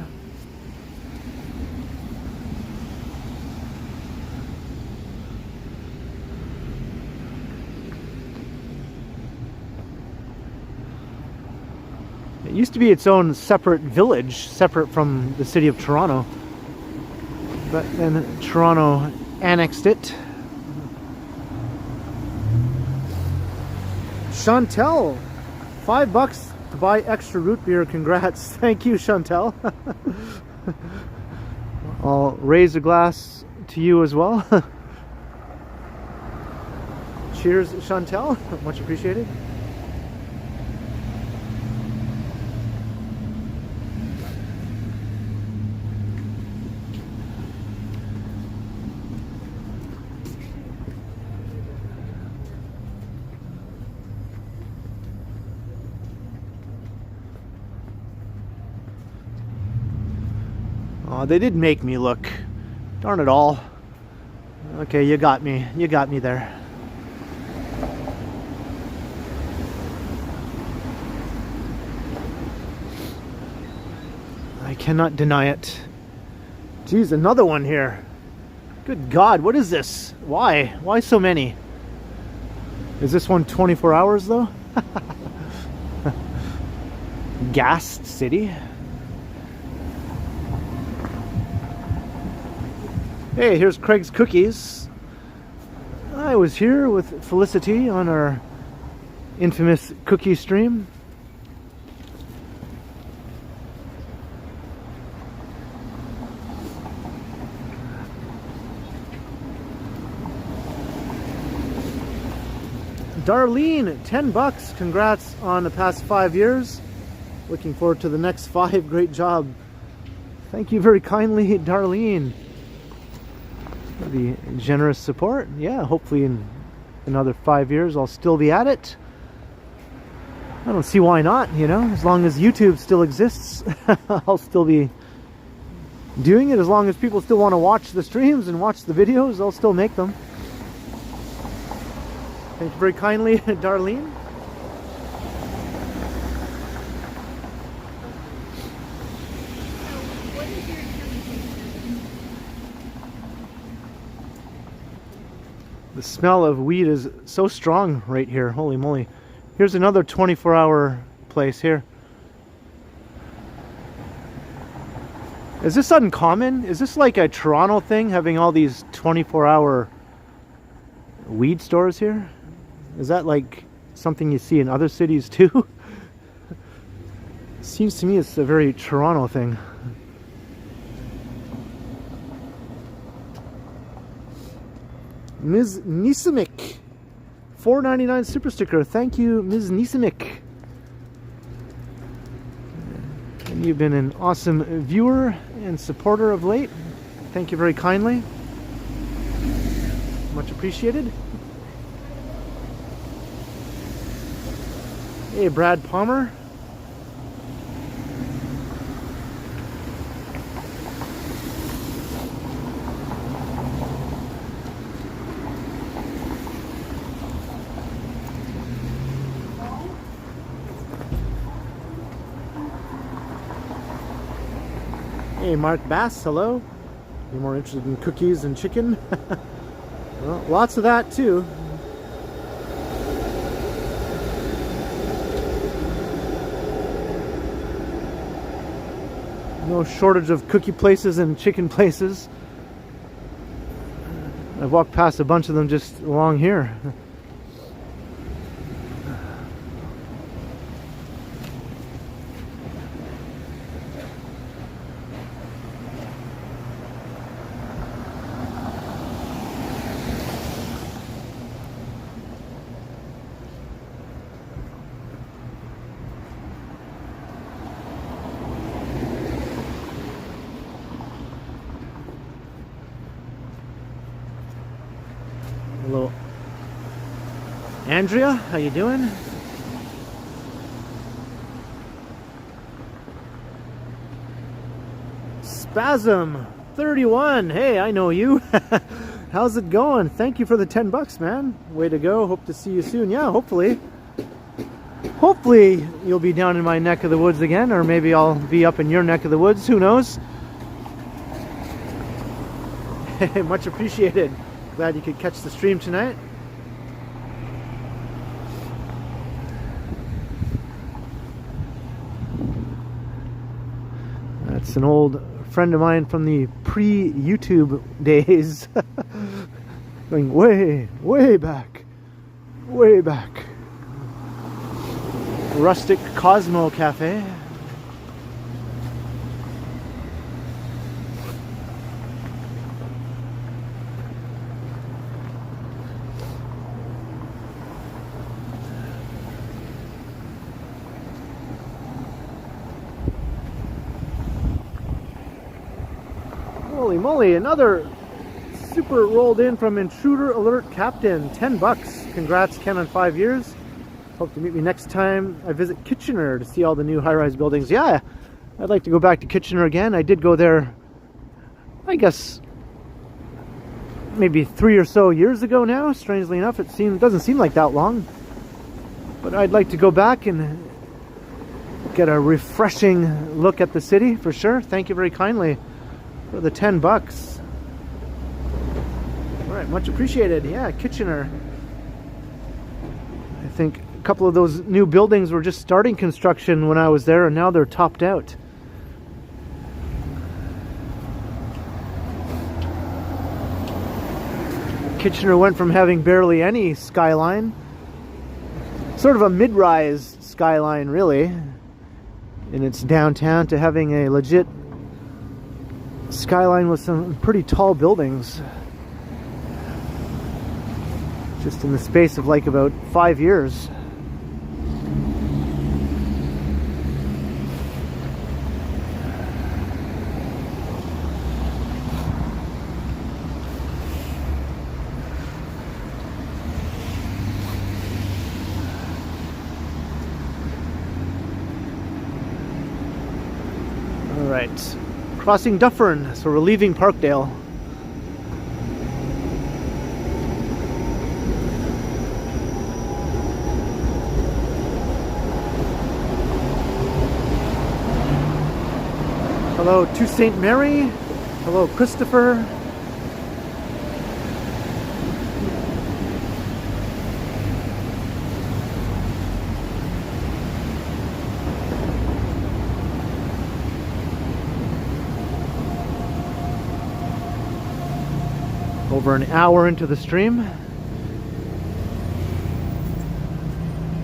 It used to be its own separate village, separate from the city of Toronto. But then Toronto annexed it. Chantel, $5 to buy extra root beer. Congrats. Thank you, Chantel. I'll raise a glass to you as well. Cheers, Chantel. Much appreciated. They did make me look. Darn it all. Okay, you got me. You got me there. I cannot deny it. Geez, another one here. Good God, what is this? Why? Why so many? Is this one 24 hours though? Gassed City. Hey, here's Craig's Cookies. I was here with Felicity on our infamous cookie stream. Darlene, $10. Congrats on the past 5 years. Looking forward to the next 5. Great job. Thank you very kindly, Darlene. The generous support. Yeah, hopefully in another 5 years I'll still be at it. I don't see why not, you know, as long as YouTube still exists. I'll still be doing it. As long as people still want to watch the streams and watch the videos, I'll still make them. Thank you very kindly, Darlene. The smell of weed is so strong right here. Holy moly. Here's another 24-hour place here. Is this uncommon? Is this like a Toronto thing, having all these 24-hour weed stores here? Is that like something you see in other cities too? Seems to me it's a very Toronto thing. Ms. Nisimic, $4.99 super sticker. Thank you, Ms. Nisimic. And you've been an awesome viewer and supporter of late. Thank you very kindly. Much appreciated. Hey, Brad Palmer. Hey, Mark Bass, hello. You're more interested in cookies and chicken? Well, lots of that too. No shortage of cookie places and chicken places. I've walked past a bunch of them just along here. Hello, Andrea, how you doing? Spasm 31, hey, I know you. How's it going? Thank you for the 10 bucks, man. Way to go. Hope to see you soon. Yeah, hopefully you'll be down in my neck of the woods again, or maybe I'll be up in your neck of the woods, who knows. Much appreciated. Glad you could catch the stream tonight. That's an old friend of mine from the pre-YouTube days. Going way, way back. Way back. Rustic Cosmo Cafe. Holy moly, another super rolled in from Intruder Alert Captain. 10 bucks. Congrats, Ken, on 5 years. Hope to meet me next time I visit Kitchener to see all the new high-rise buildings. Yeah, I'd like to go back to Kitchener again. I did go there, I guess, maybe 3 or so years ago now. Strangely enough, it doesn't seem like that long. But I'd like to go back and get a refreshing look at the city for sure. Thank you very kindly for the 10 bucks. All right, much appreciated. Yeah, Kitchener. I think a couple of those new buildings were just starting construction when I was there, and now they're topped out. Kitchener went from having barely any skyline, sort of a mid-rise skyline really, in its downtown, to having a legit skyline with some pretty tall buildings. Just in the space of like about 5 years. All right. Crossing Dufferin, so we're leaving Parkdale. Hello to St. Mary. Hello, Christopher. Over an hour into the stream.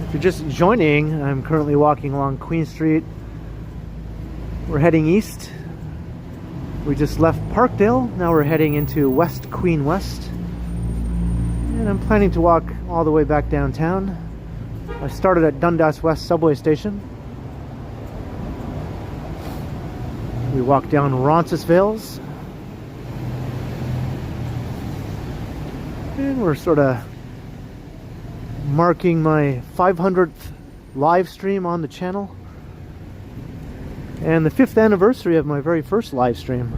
If you're just joining, I'm currently walking along Queen Street. We're heading east. We just left Parkdale. Now we're heading into West Queen West. And I'm planning to walk all the way back downtown. I started at Dundas West subway station. We walk down Roncesvalles. And we're sort of marking my 500th live stream on the channel. And the 5th anniversary of my very first live stream.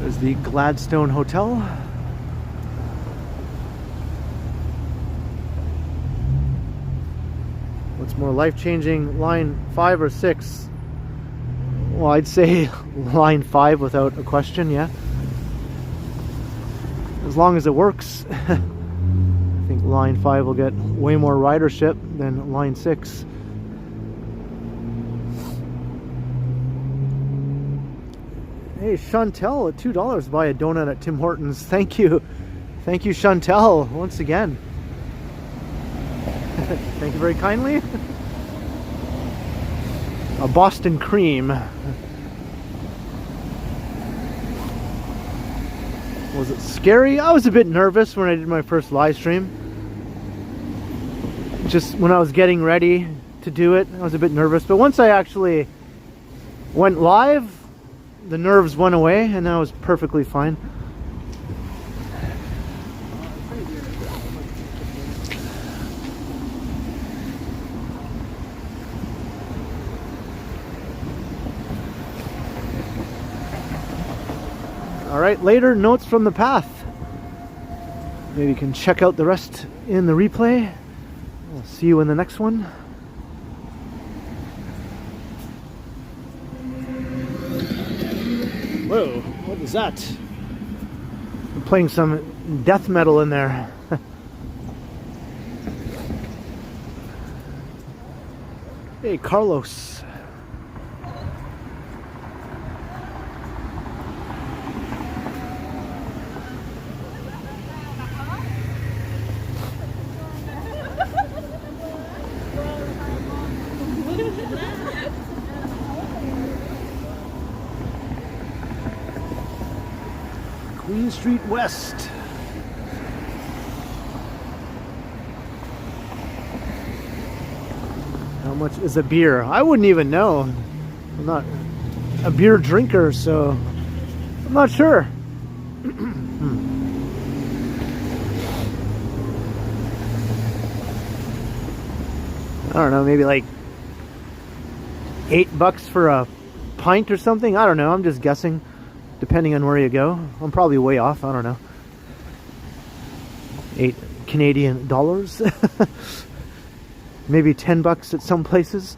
There's the Gladstone Hotel. What's more life-changing, line 5 or 6? Well, I'd say line 5 without a question, yeah. As long as it works. I think line 5 will get way more ridership than line 6. Hey, Chantel at $2 buy a donut at Tim Hortons. Thank you. Thank you, Chantel, once again. Thank you very kindly. A Boston cream. Was it scary? I was a bit nervous when I did my first live stream. Just when I was getting ready to do it, I was a bit nervous. But once I actually went live, the nerves went away and I was perfectly fine. Alright, later, notes from the path. Maybe you can check out the rest in the replay. I'll see you in the next one. Whoa, what is that? I'm playing some death metal in there. Hey, Carlos. Queen Street West. How much is a beer? I wouldn't even know. I'm not a beer drinker, so I'm not sure. I don't know, maybe like $8 for a pint or something. I don't know, I'm just guessing. Depending on where you go. I'm probably way off, I don't know. 8 Canadian dollars. Maybe $10 at some places.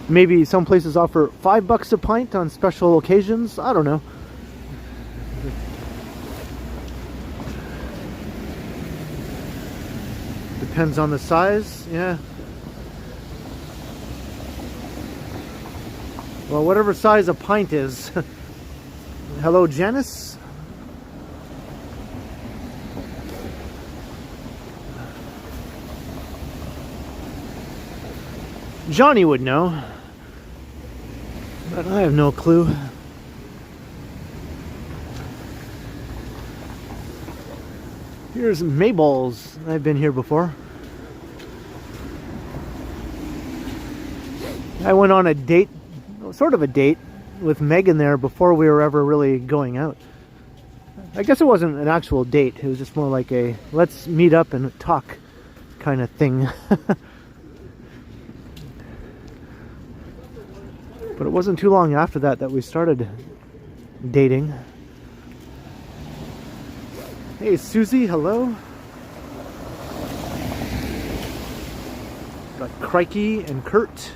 Maybe some places offer $5 a pint on special occasions. I don't know. Depends on the size, yeah. Well, whatever size a pint is. Hello, Janice. Johnny would know, but I have no clue. Here's Mabel's. I've been here before. I went on a date, sort of a date, with Megan there before we were ever really going out. I guess it wasn't an actual date. It was just more like a let's meet up and talk kind of thing. But it wasn't too long after that that we started dating. Hey, Susie, hello. Got Crikey and Kurt.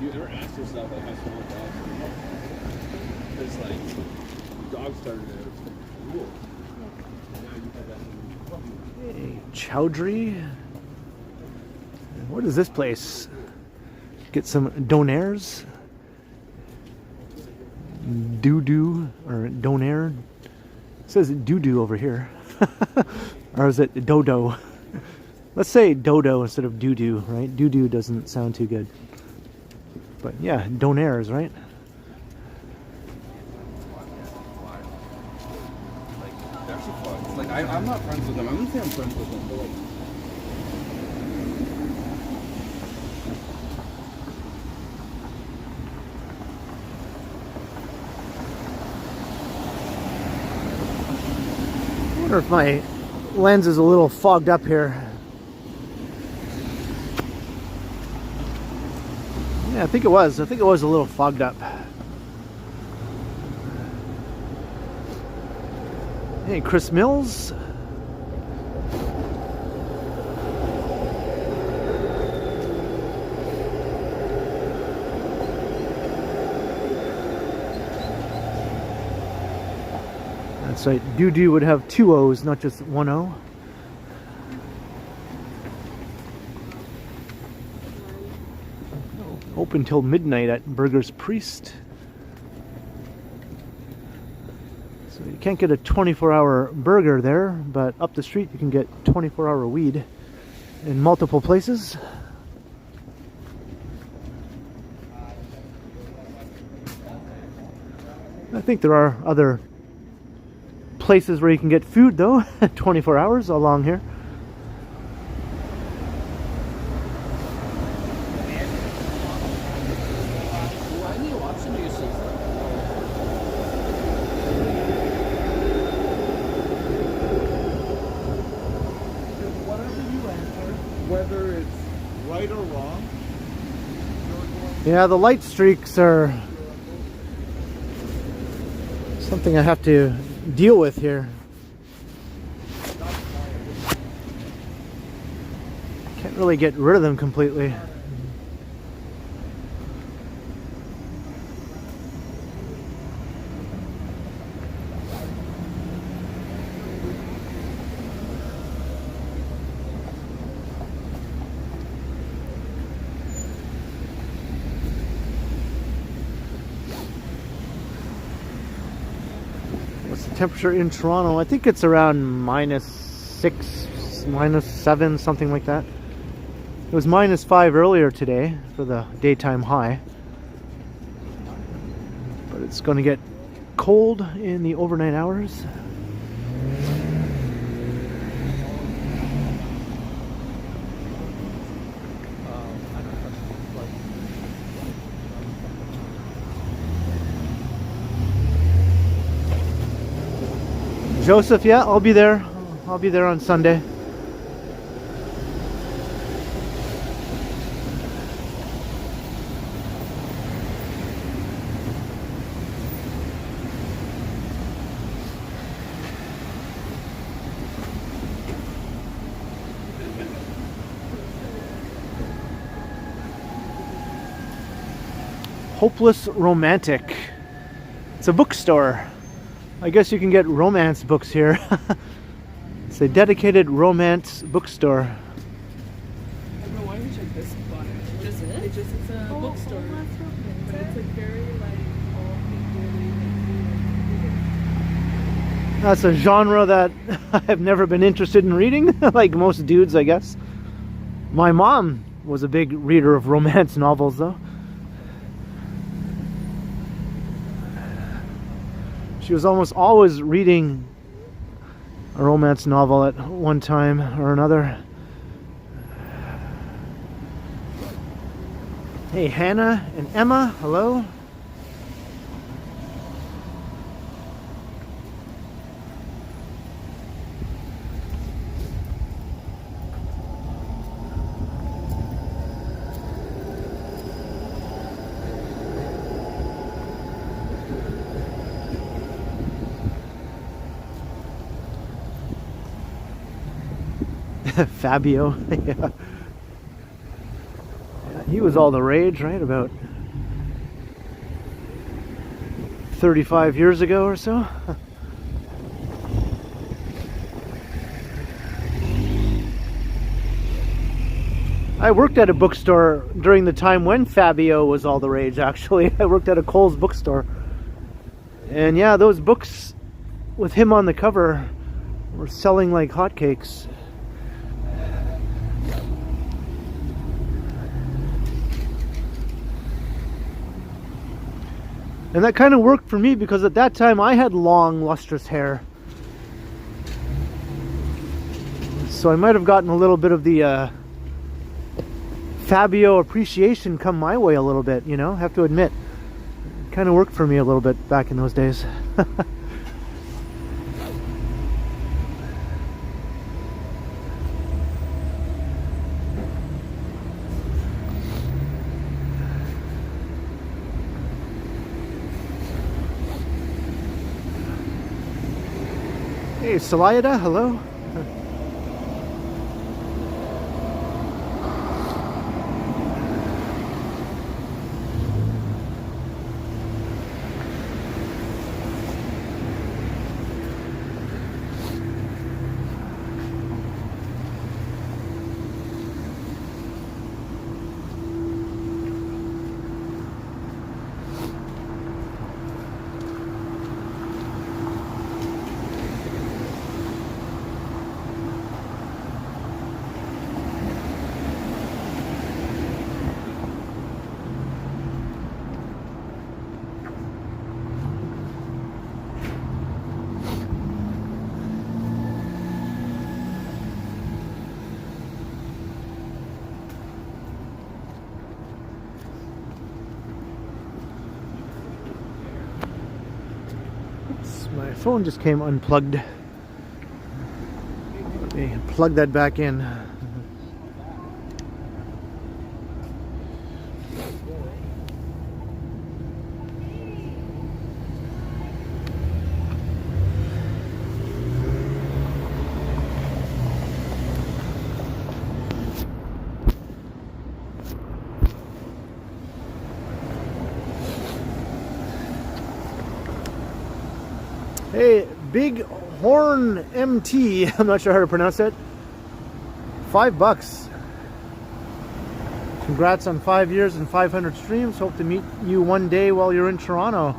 You ever ask yourself like how small dogs are? It's like dogs started out cool. Now you have that. Hey, Chowdhury. What is this place? Get some donaires. Doo-doo or donaire. It says doo-doo over here. Or is it dodo? Let's say dodo instead of doo-doo, right? Doo-doo doesn't sound too good. But yeah, donaires, right? I'm not friends with them. I'm gonna say I'm friends with them, but like. I wonder if my lens is a little fogged up here. Yeah, I think it was. I think it was a little fogged up. Hey, Chris Mills. That's right. Doo would have 2 O's, not just 1 O. Open till midnight at Burger's Priest. So you can't get a 24-hour burger there, but up the street you can get 24-hour weed in multiple places. I think there are other places where you can get food though, 24 hours along here. Whether it's right or wrong. Yeah, the light streaks are something I have to deal with here. Can't really get rid of them completely. Temperature in Toronto, I think it's around -6, -7, something like that. It was -5 earlier today for the daytime high, but it's going to get cold in the overnight hours. Joseph, yeah, I'll be there. I'll be there on Sunday. Hopeless Romantic. It's a bookstore. I guess you can get romance books here. It's a dedicated romance bookstore. I don't know why we checked this spot. It's a bookstore. But it's like very like all people. That's a genre that I've never been interested in reading, like most dudes, I guess. My mom was a big reader of romance novels, though. She was almost always reading a romance novel at one time or another. Hey, Hannah and Emma, hello. Fabio, yeah. He was all the rage, right? About 35 years ago or so. I worked at a bookstore during the time when Fabio was all the rage, actually. I worked at a Kohl's bookstore. And yeah, those books with him on the cover were selling like hotcakes. And that kind of worked for me because at that time I had long, lustrous hair. So I might have gotten a little bit of the Fabio appreciation come my way a little bit, you know, have to admit. It kind of worked for me a little bit back in those days. Hey, Salayada, hello. My phone just came unplugged. Let me plug that back in. Hey, Big Horn MT, I'm not sure how to pronounce it. $5. Congrats on 5 years and 500 streams. Hope to meet you one day while you're in Toronto.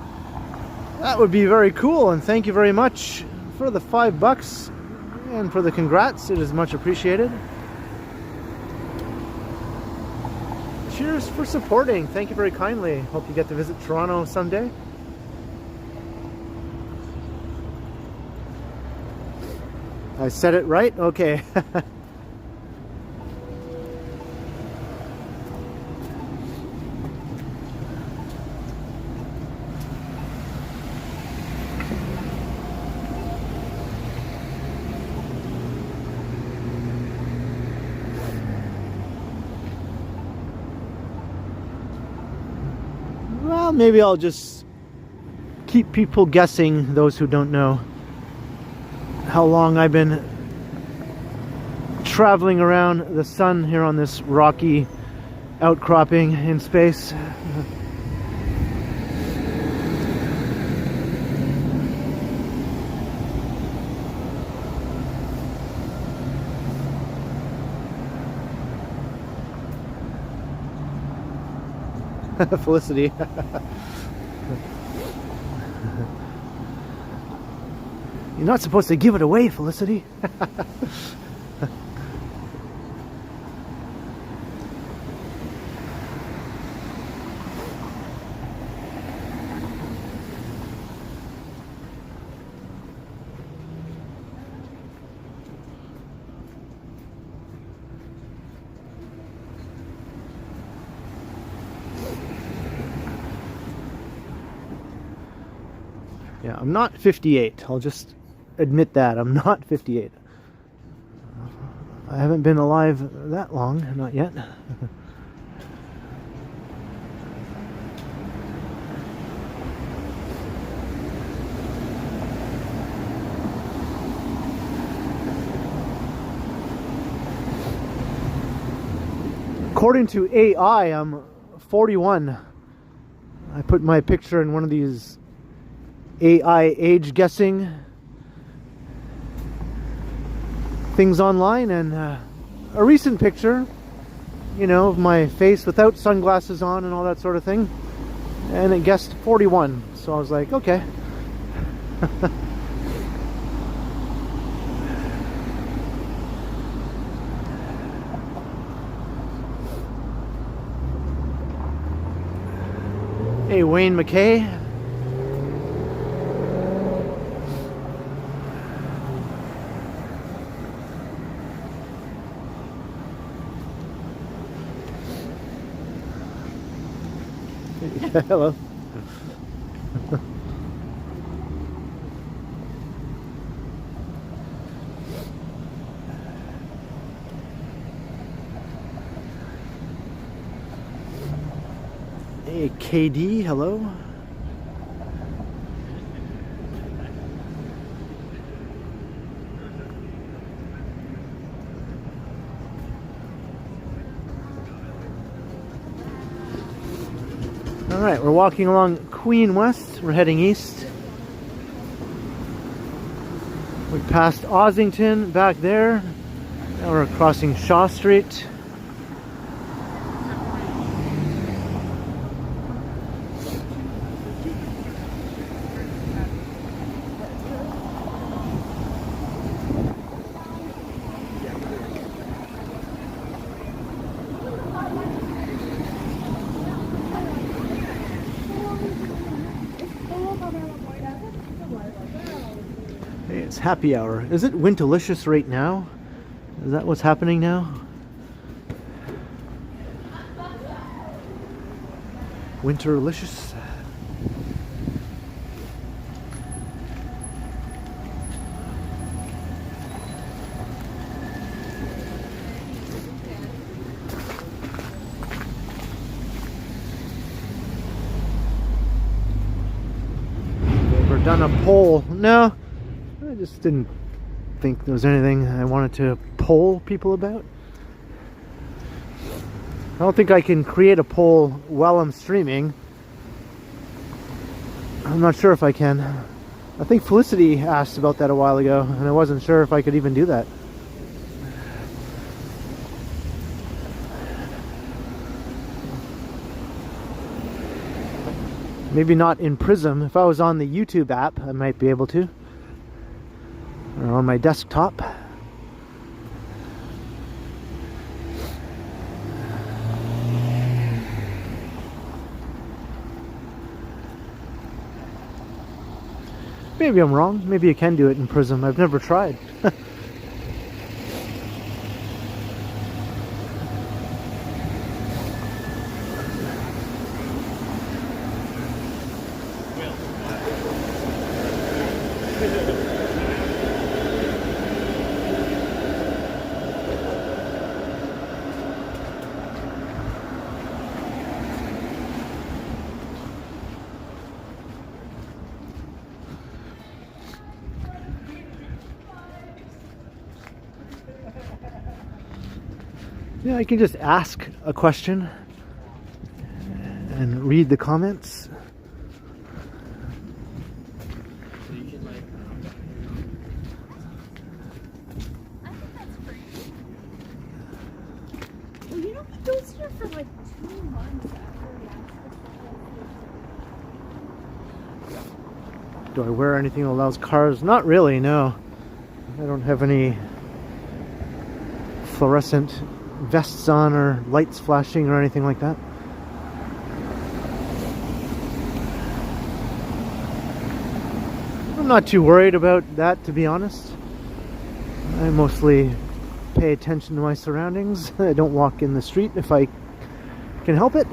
That would be very cool, and thank you very much for the $5 and for the congrats. It is much appreciated. Cheers for supporting. Thank you very kindly. Hope you get to visit Toronto someday. I said it right? Okay. Well, maybe I'll just keep people guessing, those who don't know how long I've been traveling around the sun here on this rocky outcropping in space. Felicity. You're not supposed to give it away, Felicity. Yeah, I'm not 58. I'll just admit that. I'm not 58. I haven't been alive that long, not yet. According to AI, I'm 41. I put my picture in one of these AI age guessing things online, and a recent picture, you know, of my face without sunglasses on and all that sort of thing, and it guessed 41. So I was like, okay. Hey, Wayne McKay. Hello. Hey, KD, hello. All right, we're walking along Queen West. We're heading east. We passed Ossington back there. Now we're crossing Shaw Street. Hey, it's happy hour. Is it Winterlicious right now? Is that what's happening now? Winterlicious. Ever done a poll? No. I just didn't think there was anything I wanted to poll people about. I don't think I can create a poll while I'm streaming. I'm not sure if I can. I think Felicity asked about that a while ago, and I wasn't sure if I could even do that. Maybe not in Prism. If I was on the YouTube app, I might be able to. Or on my desktop. Maybe I'm wrong. Maybe you can do it in Prism. I've never tried. Yeah, I can just ask a question and read the comments. I think that's free. Well, you know, he goes here for like 2 months after Do I wear anything that allows cars? Not really, no. I don't have any fluorescent vests on or lights flashing or anything like that. I'm not too worried about that, to be honest. I mostly pay attention to my surroundings. I don't walk in the street if I can help it.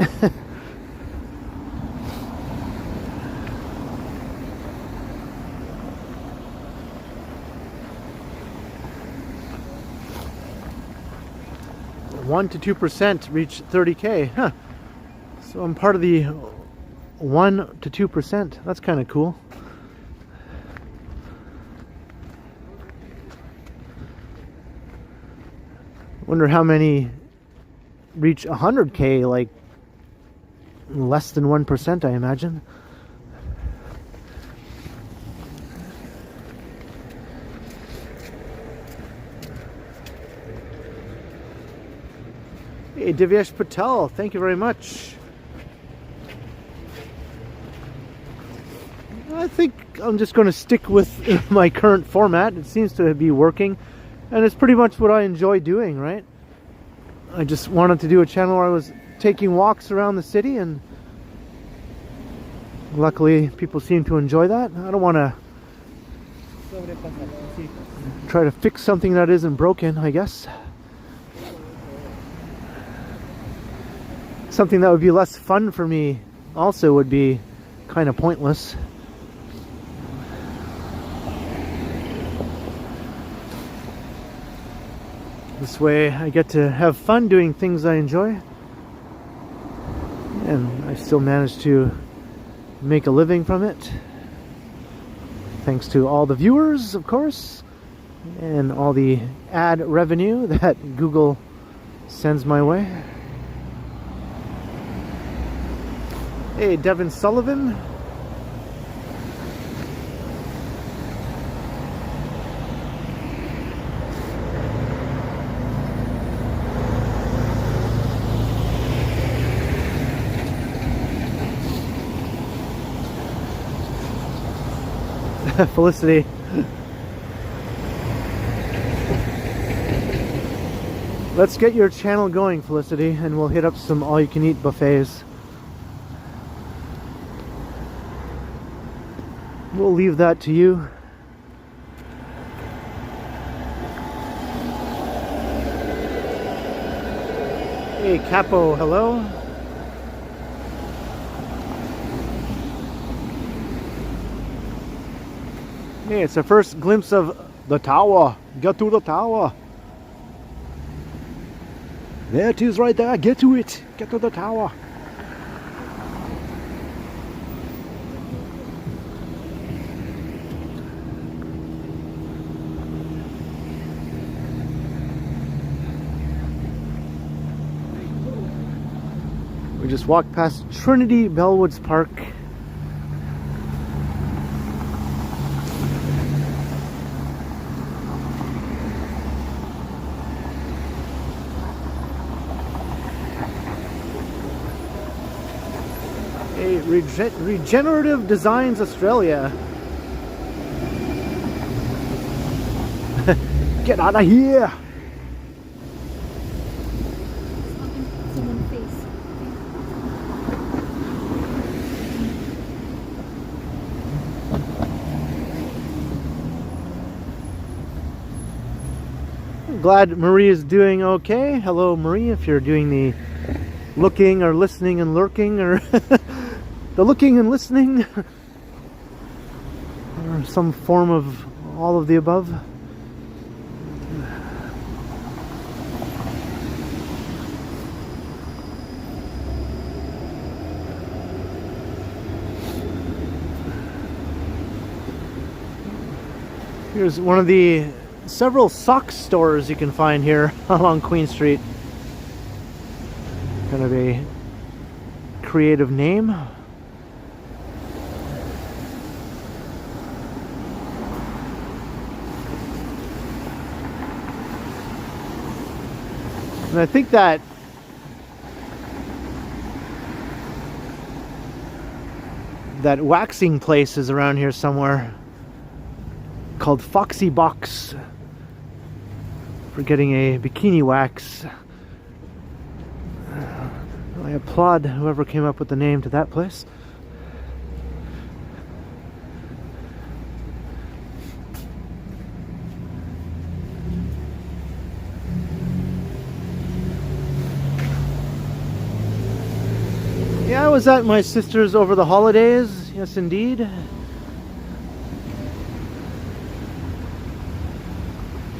$1 to 2% reach 30K. Huh. So I'm part of the 1 to 2%. That's kind of cool. Wonder how many reach 100K, like less than 1%, I imagine. Hey, Divyesh Patel, thank you very much. I think I'm just going to stick with my current format. It seems to be working, and it's pretty much what I enjoy doing, right? I just wanted to do a channel where I was taking walks around the city, and luckily people seem to enjoy that. I don't want to try to fix something that isn't broken, I guess. Something that would be less fun for me also would be kind of pointless. This way I get to have fun doing things I enjoy, and I still manage to make a living from it, thanks to all the viewers, of course, and all the ad revenue that Google sends my way. Hey, Devin Sullivan. Felicity. Let's get your channel going, Felicity, and we'll hit up some all-you-can-eat buffets. We'll leave that to you. Hey, Capo, hello. Hey, it's the first glimpse of the tower. Get to the tower. There it is right there. Get to it. Get to the tower. We just walked past Trinity Bellwoods Park. Regenerative Designs Australia. Get out of here! Someone's face. I'm glad Marie is doing okay. Hello, Marie, if you're doing the looking or listening and lurking, or the looking and listening, or some form of all of the above. Here's one of the several sock stores you can find here along Queen Street. Kind of a creative name. And I think that waxing place is around here somewhere, called Foxy Box, for getting a bikini wax. I applaud whoever came up with the name to that place. Yeah, I was at my sister's over the holidays. Yes, indeed.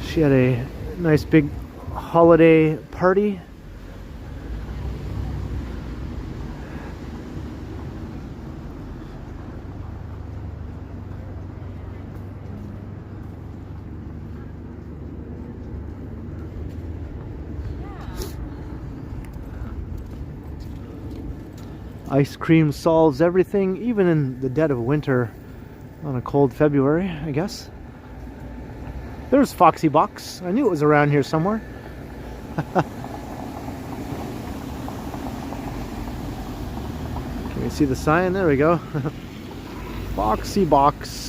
She had a nice big holiday party. Ice cream solves everything, even in the dead of winter on a cold February, I guess. There's Foxy Box. I knew it was around here somewhere. Can we see the sign? There we go. Foxy Box.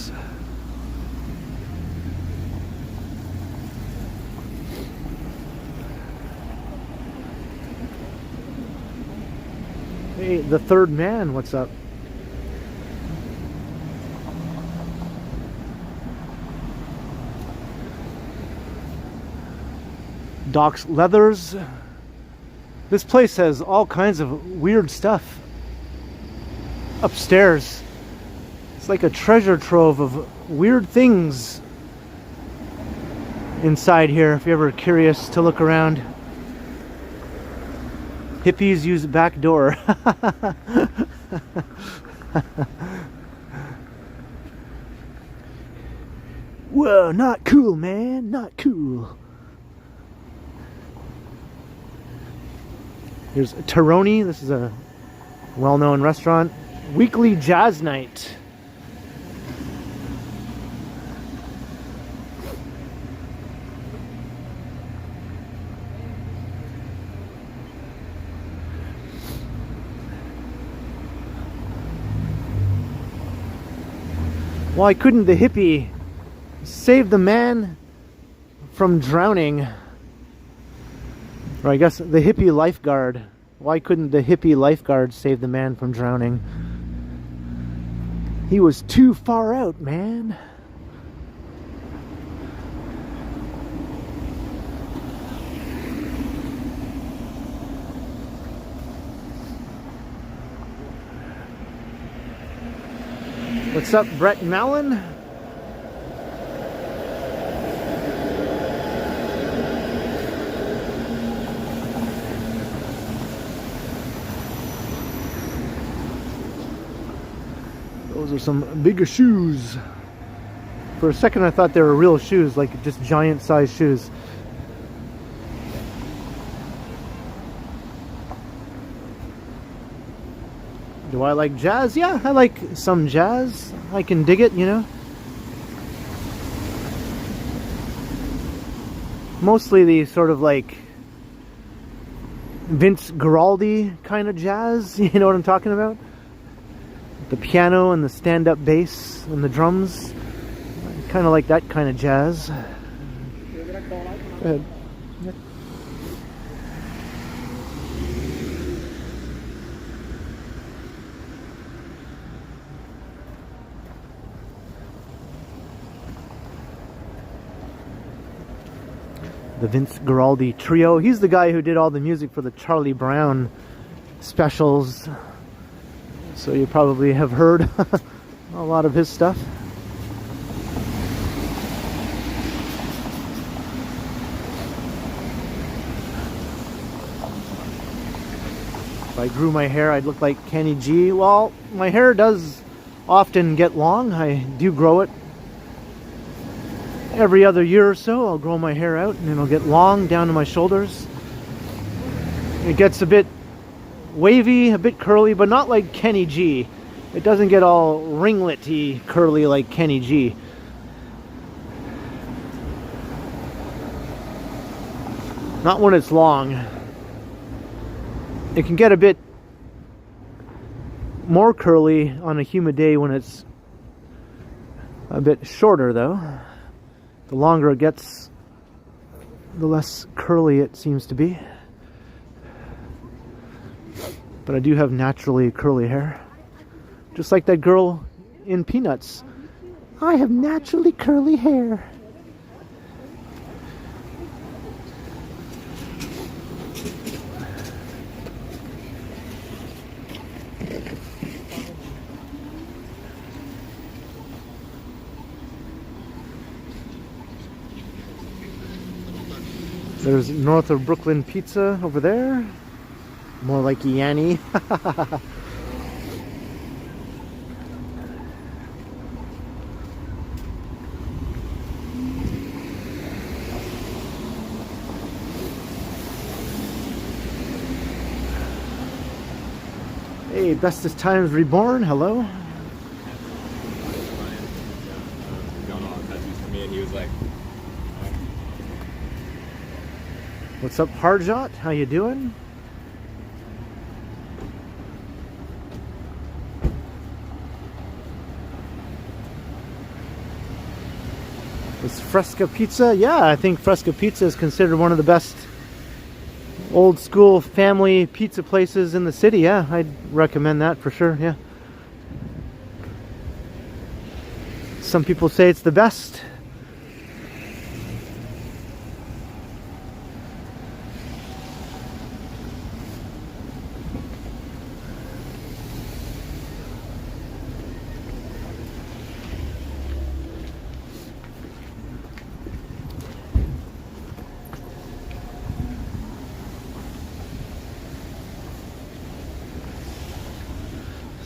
Hey, the third man, what's up? Doc's Leathers. This place has all kinds of weird stuff. upstairs. It's like a treasure trove of weird things inside here, if you're ever curious to look around. Hippies use back door. Whoa, not cool, man, not cool. Here's Taroni. This is a well-known restaurant. Weekly jazz night. Why couldn't the hippie save the man from drowning? Or I guess the hippie lifeguard. Why couldn't the hippie lifeguard save the man from drowning? He was too far out, man. What's up, Brett Mallon? Those are some bigger shoes. For a second I thought they were real shoes, like just giant size shoes. Do I like jazz? Yeah, I like some jazz. I can dig it, you know. Mostly the sort of like Vince Guaraldi kind of jazz, you know what I'm talking about? The piano and the stand-up bass and the drums. I kind of like that kind of jazz. Go ahead. Yeah. The Vince Guaraldi Trio. He's the guy who did all the music for the Charlie Brown specials. So you probably have heard a lot of his stuff. If I grew my hair, I'd look like Kenny G. Well, my hair does often get long. I do grow it every other year or so. I'll grow my hair out and it'll get long down to my shoulders. It gets a bit wavy, a bit curly, but not like Kenny G. It doesn't get all ringlet-y curly like Kenny G. Not when it's long. It can get a bit more curly on a humid day when it's a bit shorter though. The longer it gets, the less curly it seems to be. But I do have naturally curly hair. Just like that girl in Peanuts. I have naturally curly hair. There's North of Brooklyn Pizza over there. More like Yanni. Hey, Bestest Times Reborn, hello. What's up, Harjot? How you doing? Is Fresca Pizza? Yeah, I think Fresca Pizza is considered one of the best old school family pizza places in the city. Yeah, I'd recommend that for sure. Yeah. Some people say it's the best.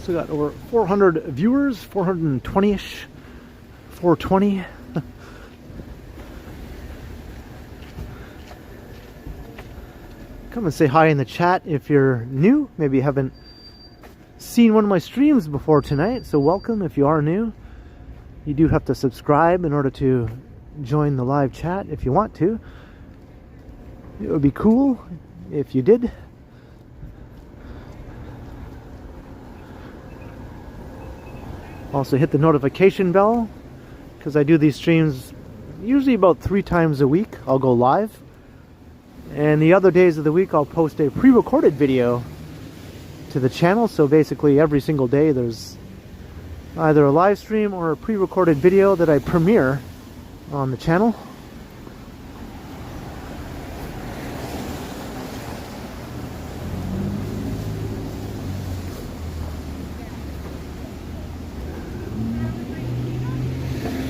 So got over 400 viewers, 420-ish, 420. Come and say hi in the chat if you're new. Maybe you haven't seen one of my streams before tonight, so welcome if you are new. You do have to subscribe in order to join the live chat if you want to. It would be cool if you did. Also hit the notification bell, because I do these streams usually about 3 times a week. I'll go live. And the other days of the week I'll post a pre-recorded video to the channel. So basically every single day there's either a live stream or a pre-recorded video that I premiere on the channel.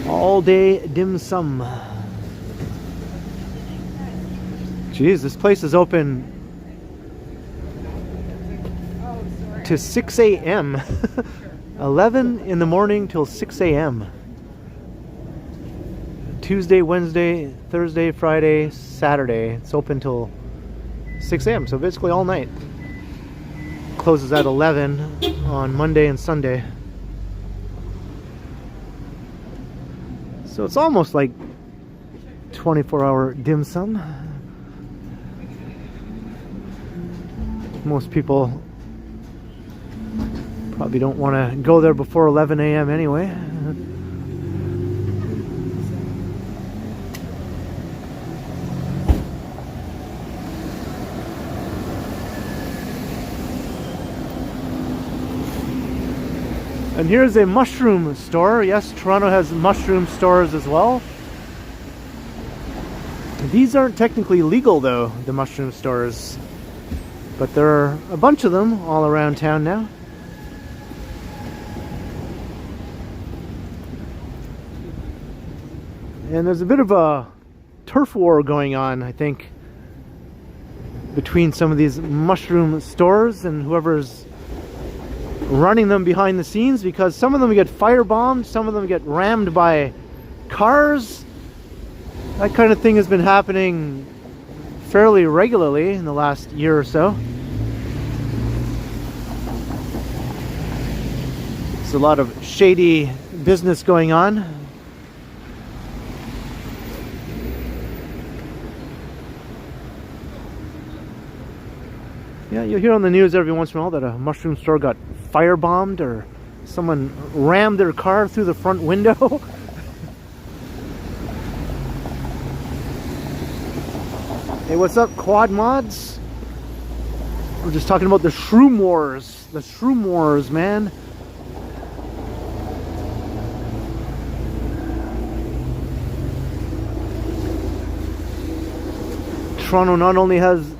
All day dim sum. Jeez, this place is open to 6 a.m. 11 in the morning till 6 a.m. Tuesday, Wednesday, Thursday, Friday, Saturday. It's open till 6 a.m. So basically all night. Closes at 11 on Monday and Sunday. So it's almost like 24-hour dim sum. Most people probably don't want to go there before 11 a.m. anyway. And here's a mushroom store. Yes, Toronto has mushroom stores as well. These aren't technically legal though, the mushroom stores. But there are a bunch of them all around town now. And there's a bit of a turf war going on, I think, between some of these mushroom stores and whoever's running them behind the scenes, because some of them get firebombed, some of them get rammed by cars. That kind of thing has been happening fairly regularly in the last year or so. There's a lot of shady business going on. Yeah, you'll hear on the news every once in a while that a mushroom store got firebombed or someone rammed their car through the front window. Hey, what's up, Quad Mods? We're just talking about the Shroom Wars. The Shroom Wars, man. Toronto not only has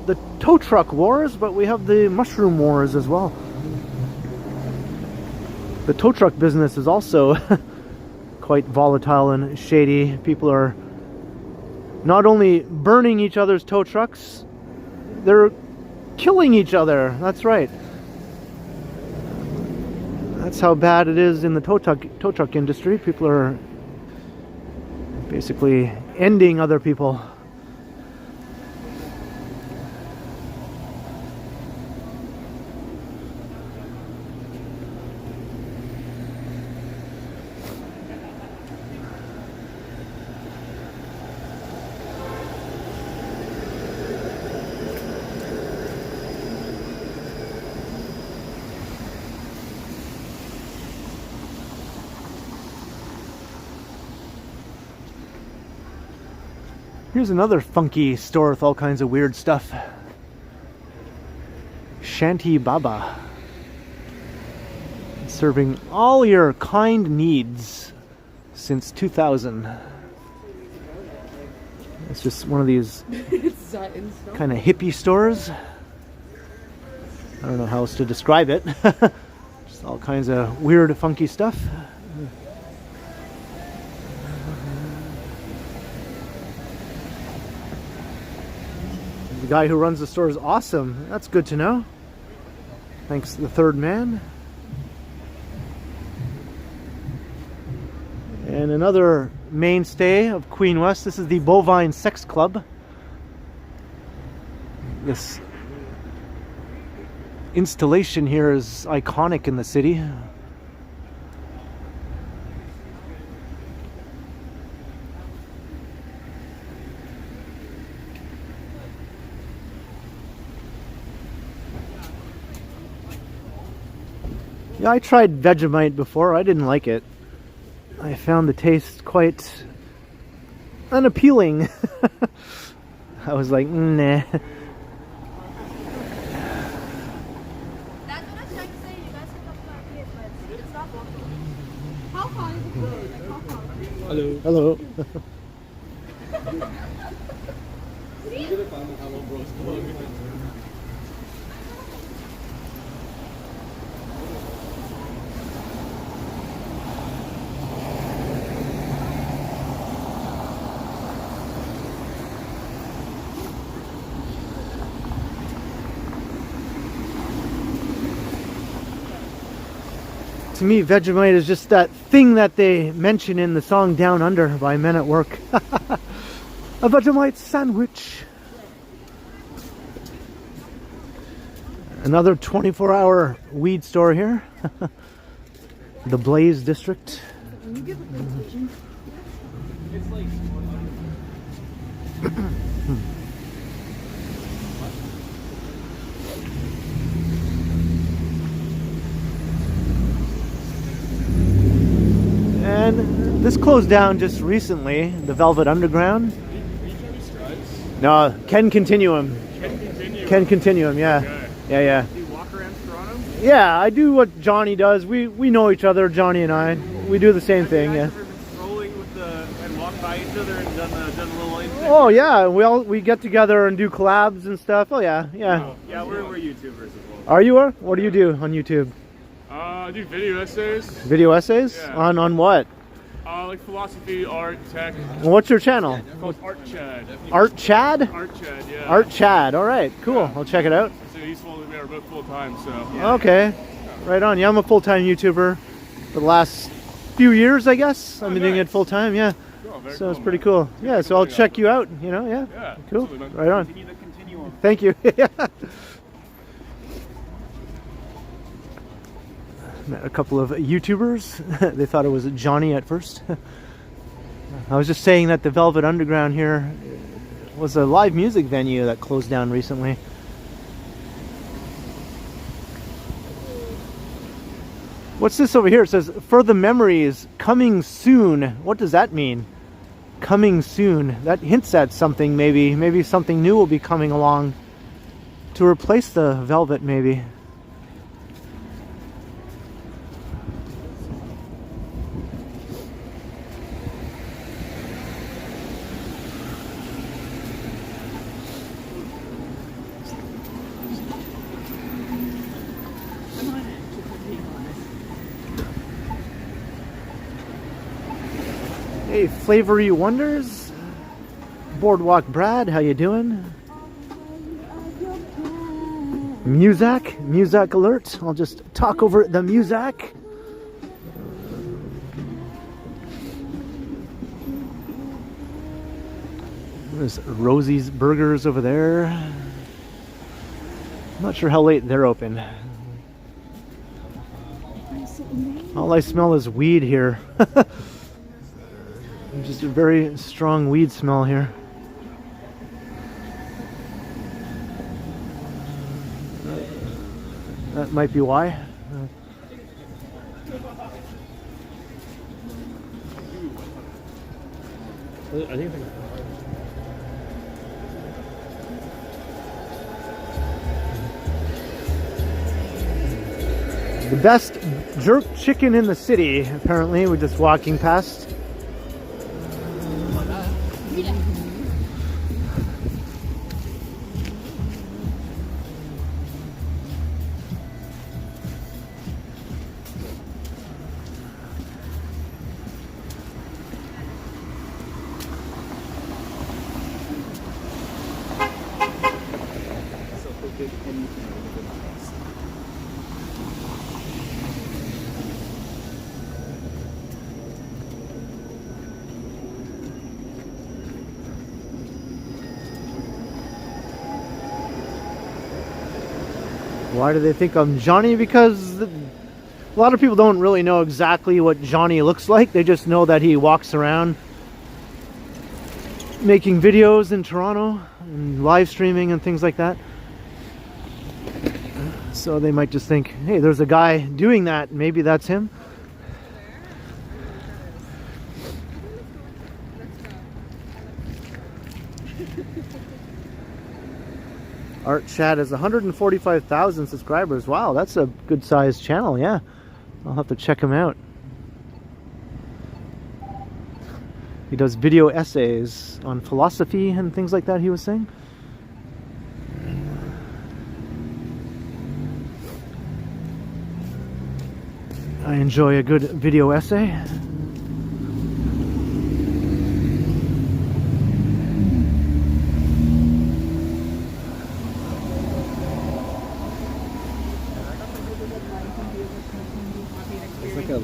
the tow truck wars, but we have the mushroom wars as well. The tow truck business is also quite volatile and shady. People are not only burning each other's tow trucks, they're killing each other. That's right. That's how bad it is in the tow truck industry. People are basically ending other people. Here's another funky store with all kinds of weird stuff. Shanty Baba. Serving all your kind needs since 2000. It's just one of these kind of hippie stores. I don't know how else to describe it. Just all kinds of weird, funky stuff. The guy who runs the store is awesome. That's good to know. Thanks to the third man. And another mainstay of Queen West. This is the Bovine Sex Club. This installation here is iconic in the city. Yeah, I tried Vegemite before. I didn't like it. I found the taste quite unappealing. I was like, nah. That's what I was trying to say. You guys can come to our place, but it's not walkable. How far is it? Like, how far? Hello. Hello. To me, Vegemite is just that thing that they mention in the song Down Under by Men at Work. A Vegemite sandwich. Another 24-hour weed store here. The Blaze District. And this closed down just recently, the Velvet Underground. No, Ken Continuum. Ken Continuum, yeah. Okay. Yeah. Do you walk around Toronto? Yeah, I do what Johnny does. We know each other, Johnny and I. We do the same thing, yeah. Have you guys ever been strolling with and walked by each other and done a little anything? Oh yeah, we get together and do collabs and stuff. Oh yeah. Yeah, we're YouTubers as well. Are you? What do you do on YouTube? I do video essays. Video essays? Yeah. On what? Like philosophy, art, tech. What's your channel? Called Art Chad. Art Chad? Art Chad, yeah. Art Chad. All right, cool. I'll check it out. So he's full. We're both full time. So. Okay, right on. Yeah, I'm a full-time YouTuber for the last few years, I guess. I've been doing it full-time. Yeah. Oh, very So it's cool, pretty man. cool. Yeah, so I'll check you out. You know, yeah. Yeah. Cool. Absolutely, man. Right on. Continue the continuum. Thank you. Met a couple of YouTubers. They thought it was Johnny at first. I was just saying that the Velvet Underground here was a live music venue that closed down recently. What's this over here? It says, "For the memories, coming soon." What does that mean? Coming soon. That hints at something, maybe. Maybe something new will be coming along to replace the Velvet, maybe. Hey, Flavory Wonders, Boardwalk Brad, how you doing? Muzak alert. I'll just talk over the Muzak. There's Rosie's Burgers over there. I'm not sure how late they're open. All I smell is weed here. Just a very strong weed smell here. That might be why. I think. The best jerk chicken in the city, apparently. We're just walking past. Why do they think I'm Johnny? Because a lot of people don't really know exactly what Johnny looks like. They just know that he walks around making videos in Toronto and live streaming and things like that. So they might just think, hey, there's a guy doing that. Maybe that's him. Art Chat has 145,000 subscribers. Wow, that's a good sized channel. Yeah, I'll have to check him out. He does video essays on philosophy and things like that, he was saying. I enjoy a good video essay. It's like a...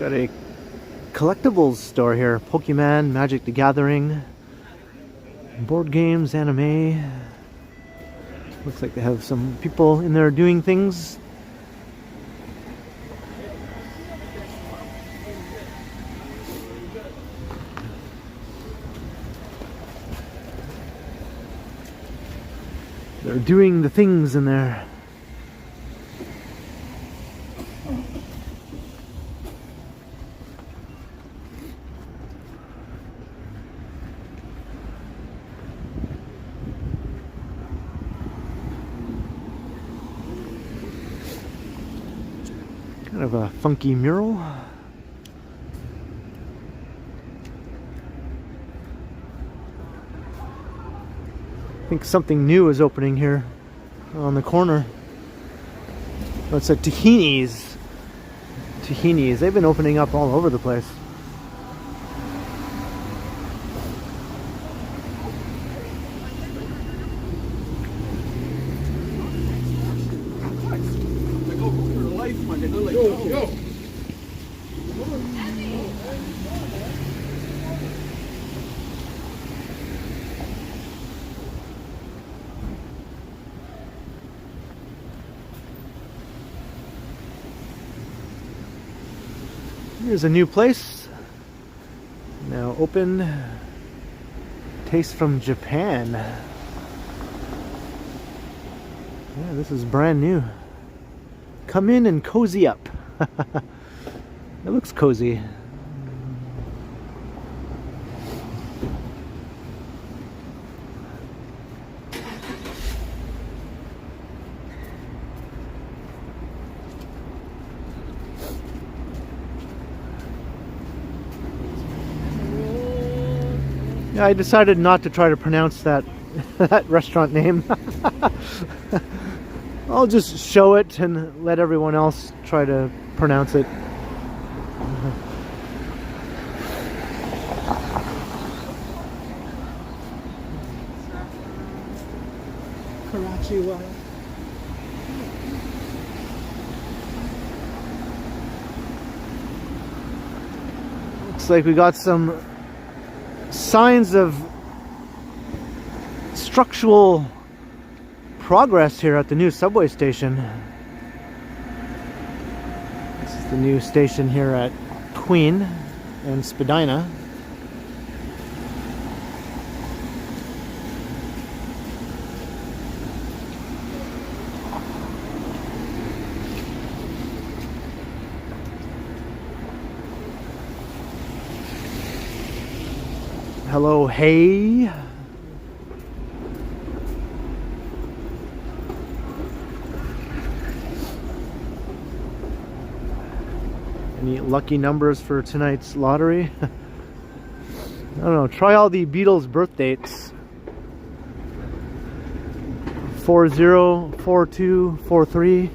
Got a collectibles store here. Pokemon, Magic the Gathering, board games, anime. Looks like they have some people in there doing things. They're doing the things in there. Kind of a funky mural. I think something new is opening here on the corner. Oh, it's a Tahini's. Tahini's. They've been opening up all over the place. Here's a new place. Now open. Taste from Japan. Yeah, this is brand new. Come in and cozy up. It looks cozy. Yeah, I decided not to try to pronounce that that restaurant name. I'll just show it and let everyone else try to pronounce it. Karachi. Looks like we got some signs of structural progress here at the new subway station. This is the new station here at Queen and Spadina. Hello, hey. Any lucky numbers for tonight's lottery? I don't know. Try all the Beatles' birth dates. 40, 42, 43.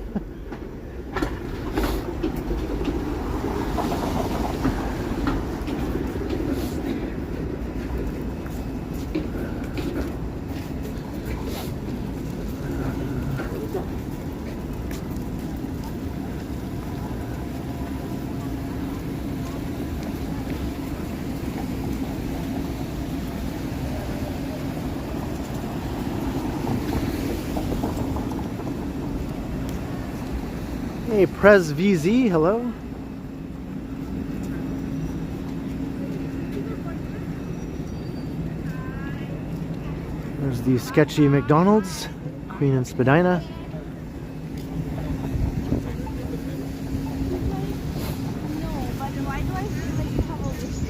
Hey, Prez VZ, hello. There's the sketchy McDonald's, Queen and Spadina. No, but why do I feel like you have all this?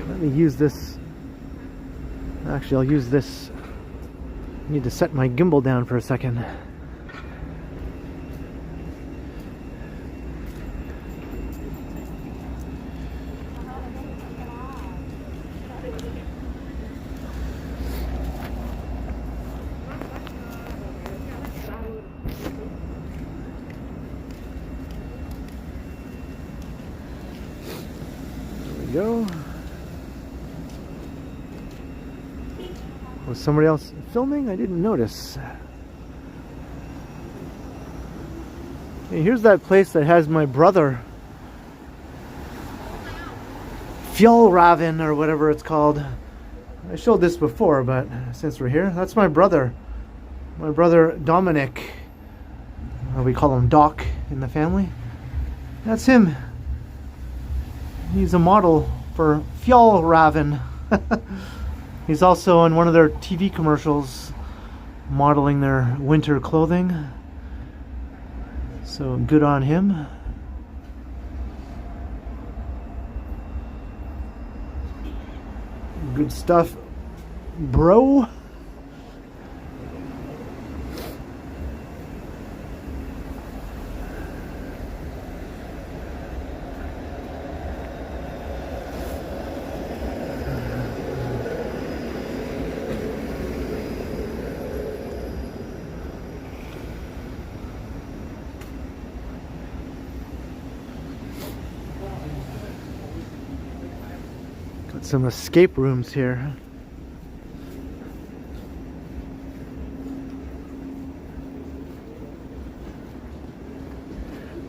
Let me use this. Actually, I'll use this. I need to set my gimbal down for a second. There we go. Was somebody else filming? I didn't notice. Hey, here's that place that has my brother. Fjallraven or whatever it's called. I showed this before, but since we're here, that's my brother. My brother Dominic. We call him Doc in the family. That's him. He's a model for Fjallraven. He's also on one of their TV commercials modeling their winter clothing. So good on him. Good stuff, bro. Some escape rooms here.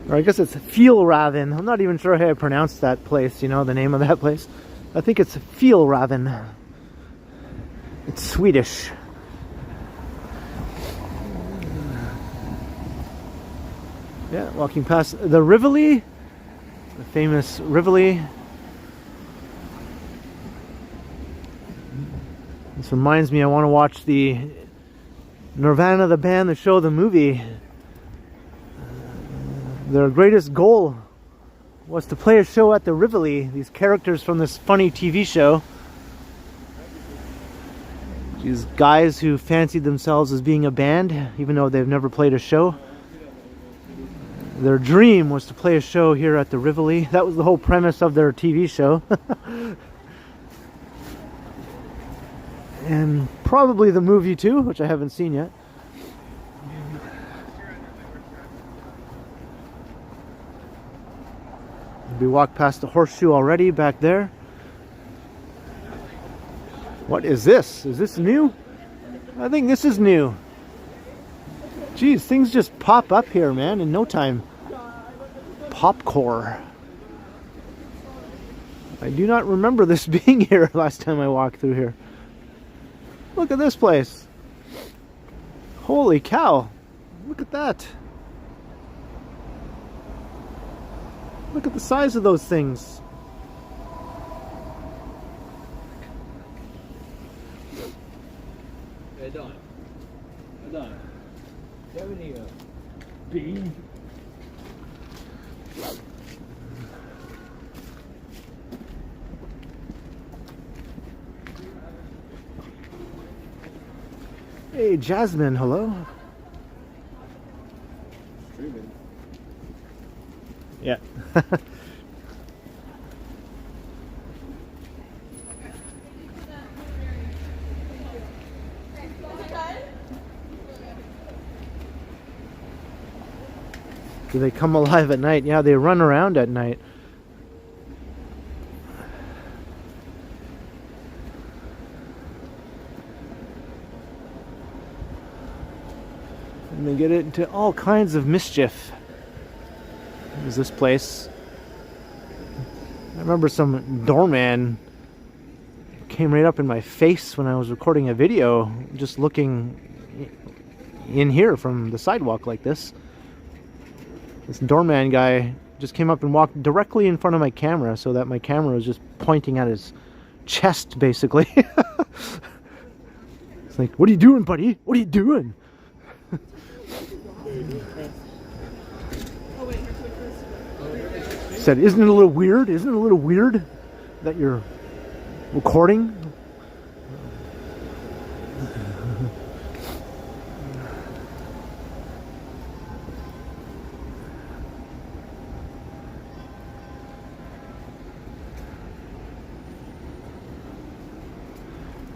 Or I guess it's Fjallraven. I'm not even sure how I pronounce that place, you know, the name of that place. I think it's Fjallraven. It's Swedish. Yeah, walking past the Rivoli, the famous Rivoli. This reminds me, I want to watch the Nirvana, the band, the show, the movie. Their greatest goal was to play a show at the Rivoli. These characters from this funny TV show. These guys who fancied themselves as being a band, even though they've never played a show. Their dream was to play a show here at the Rivoli. That was the whole premise of their TV show. And probably the movie too, which I haven't seen yet. We walked past the horseshoe already back there. What is this? Is this new? I think this is new. Geez, things just pop up here, man, in no time. Popcore. I do not remember this being here last time I walked through here. Look at this place. Holy cow. Look at that. Look at the size of those things. Hey, Don. Hey, Don. Do you have any beans? Hey, Jasmine, hello. Streaming. Yeah. Do they come alive at night? Yeah, they run around at night. And they get into all kinds of mischief. There's this place. I remember some doorman came right up in my face when I was recording a video, just looking in here from the sidewalk like this. This doorman guy just came up and walked directly in front of my camera, so that my camera was just pointing at his chest, basically. It's like, what are you doing, buddy? What are you doing? Said, isn't it a little weird? Isn't it a little weird that you're recording?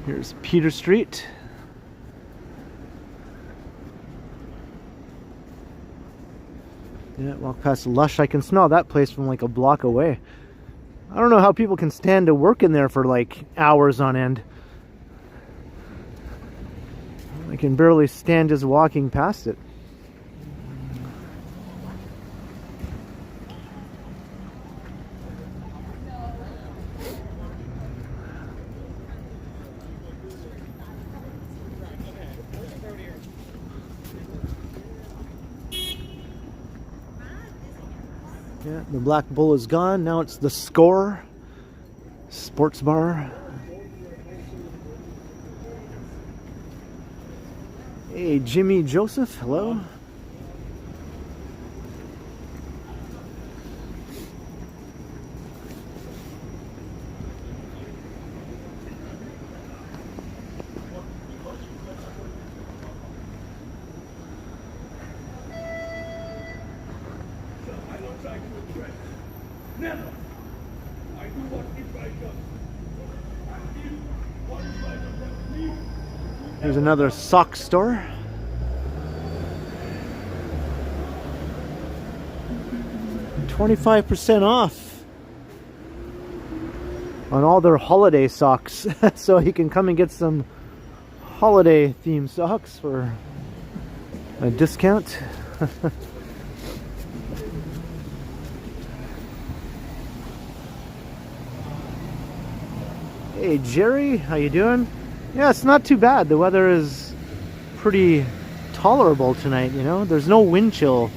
Here's Peter Street. Yeah, walk past Lush. I can smell that place from like a block away. I don't know how people can stand to work in there for like hours on end. I can barely stand just walking past it. Yeah, the Black Bull is gone. Now it's the Score Sports Bar. Hey, Jimmy Joseph, hello. Here's another sock store. $25% off on all their holiday socks. So you can come and get some holiday themed socks for a discount. Hey Jerry, how you doing? Yeah, it's not too bad. The weather is pretty tolerable tonight, you know. There's no wind chill,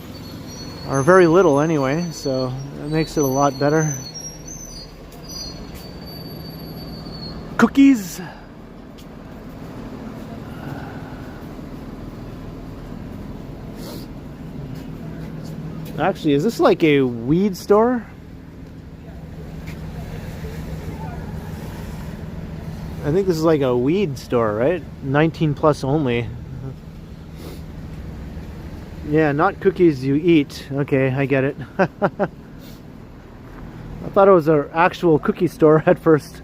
or very little anyway, so that makes it a lot better. Cookies. Actually, is this like a weed store? I think this is like a weed store, right? 19 plus only. Yeah, not cookies you eat. Okay, I get it. I thought it was an actual cookie store at first.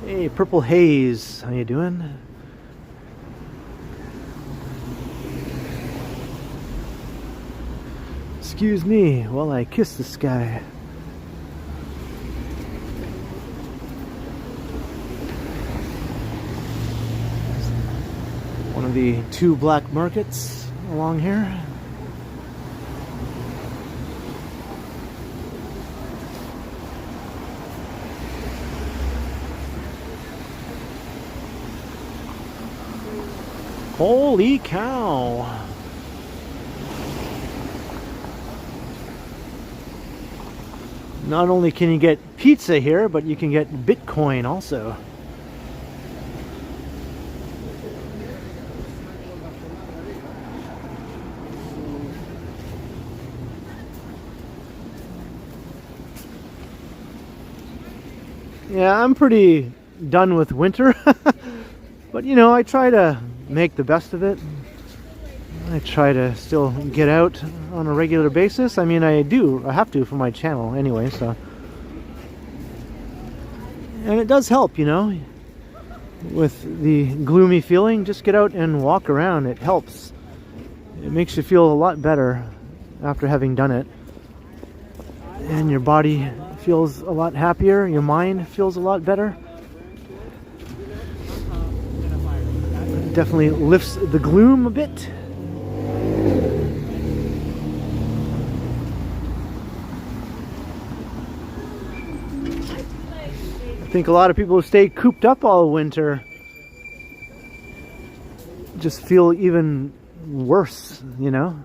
Hey, Purple Haze, how you doing? Excuse me while I kiss this guy. One of the 2 black markets along here. Holy cow! Not only can you get pizza here, but you can get Bitcoin also. Yeah, I'm pretty done with winter. But you know, I try to make the best of it. I try to still get out on a regular basis. I mean, I have to for my channel anyway, so. And it does help, you know, with the gloomy feeling. Just get out and walk around. It helps. It makes you feel a lot better after having done it. And your body feels a lot happier. Your mind feels a lot better. It definitely lifts the gloom a bit. I think a lot of people who stay cooped up all winter just feel even worse, you know?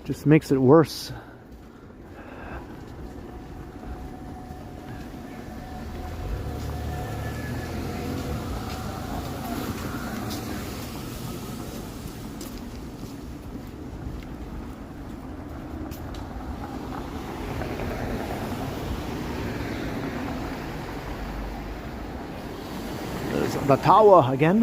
Just makes it worse. The tower again.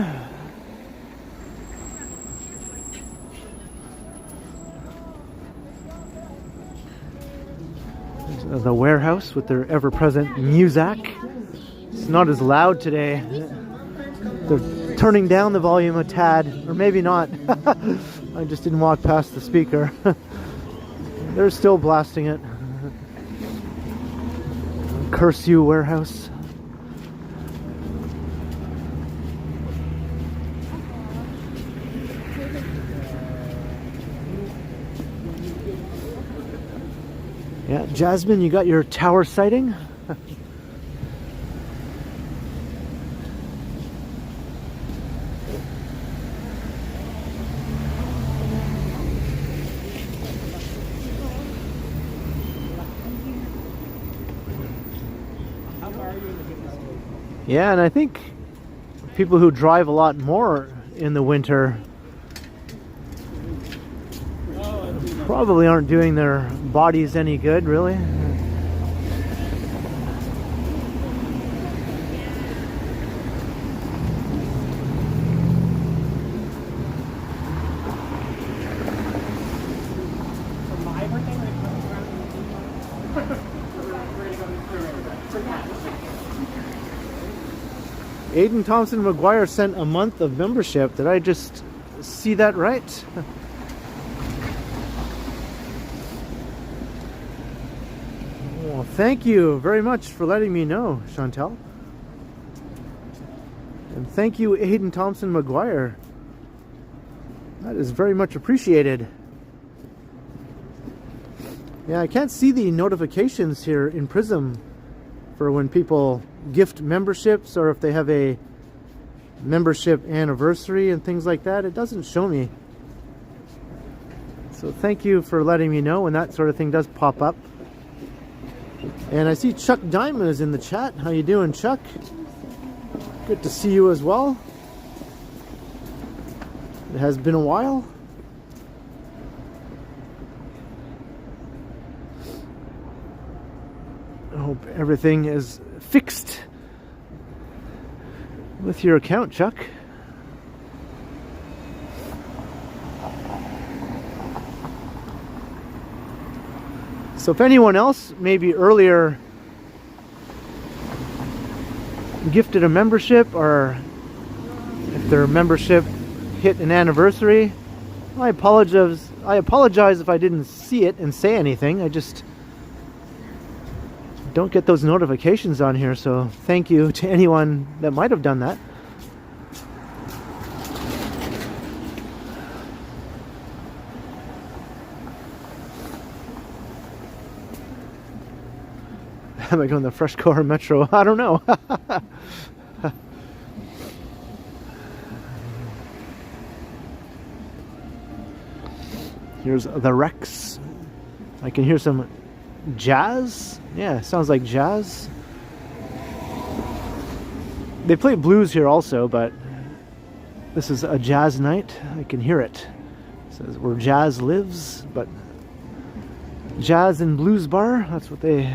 There's the warehouse with their ever-present music. It's not as loud today. They're turning down the volume a tad, or maybe not. I just didn't walk past the speaker. They're still blasting it. Curse you, warehouse. Yeah, Jasmine, you got your tower sighting? Yeah, and I think people who drive a lot more in the winter probably aren't doing their bodies any good, really. Aiden Thompson McGuire sent a month of membership. Did I just see that right? Well, thank you very much for letting me know, Chantel. And thank you, Aiden Thompson McGuire. That is very much appreciated. Yeah, I can't see the notifications here in Prism for when people gift memberships or if they have a membership anniversary and things like that. It doesn't show me. So thank you for letting me know when that sort of thing does pop up. And I see Chuck Diamond is in the chat. How you doing, Chuck? Good to see you as well. It has been a while. I hope everything is fixed with your account, Chuck. So if anyone else maybe earlier gifted a membership, or if their membership hit an anniversary, I apologize I apologize if I didn't see it and say anything. I just don't get those notifications on here, so thank you to anyone that might have done that. Am I going the Fresh Core Metro? I don't know. Here's the Rex. I can hear some jazz. Yeah, sounds like jazz. They play blues here also, but this is a jazz night. I can hear it. It says where jazz lives, but jazz and blues bar, that's what they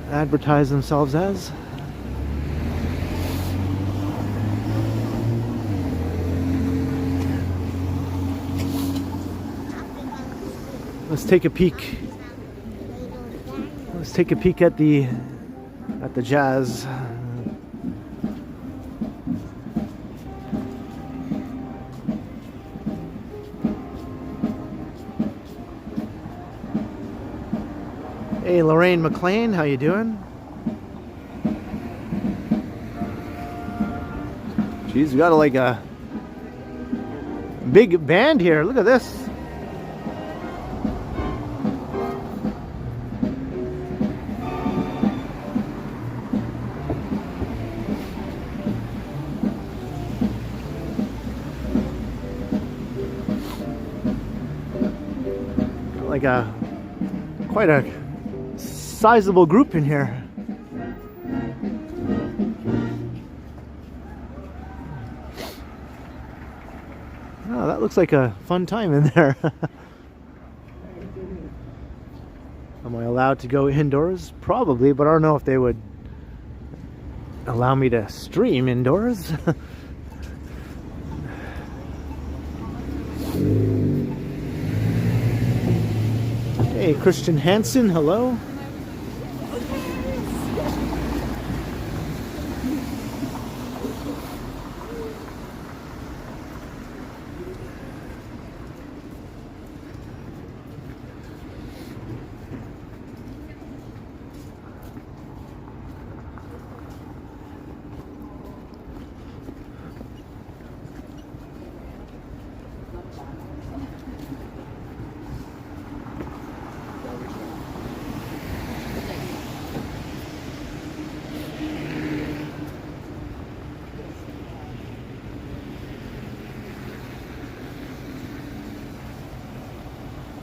advertise themselves as. Let's take a peek. Let's take a peek at the jazz. Hey, Lorraine McLean, how you doing? Jeez, we got like a big band here. Look at this. Like quite a sizable group in here. Oh, that looks like a fun time in there. Am I allowed to go indoors? Probably, but I don't know if they would allow me to stream indoors. Hey, Christian Hansen, hello.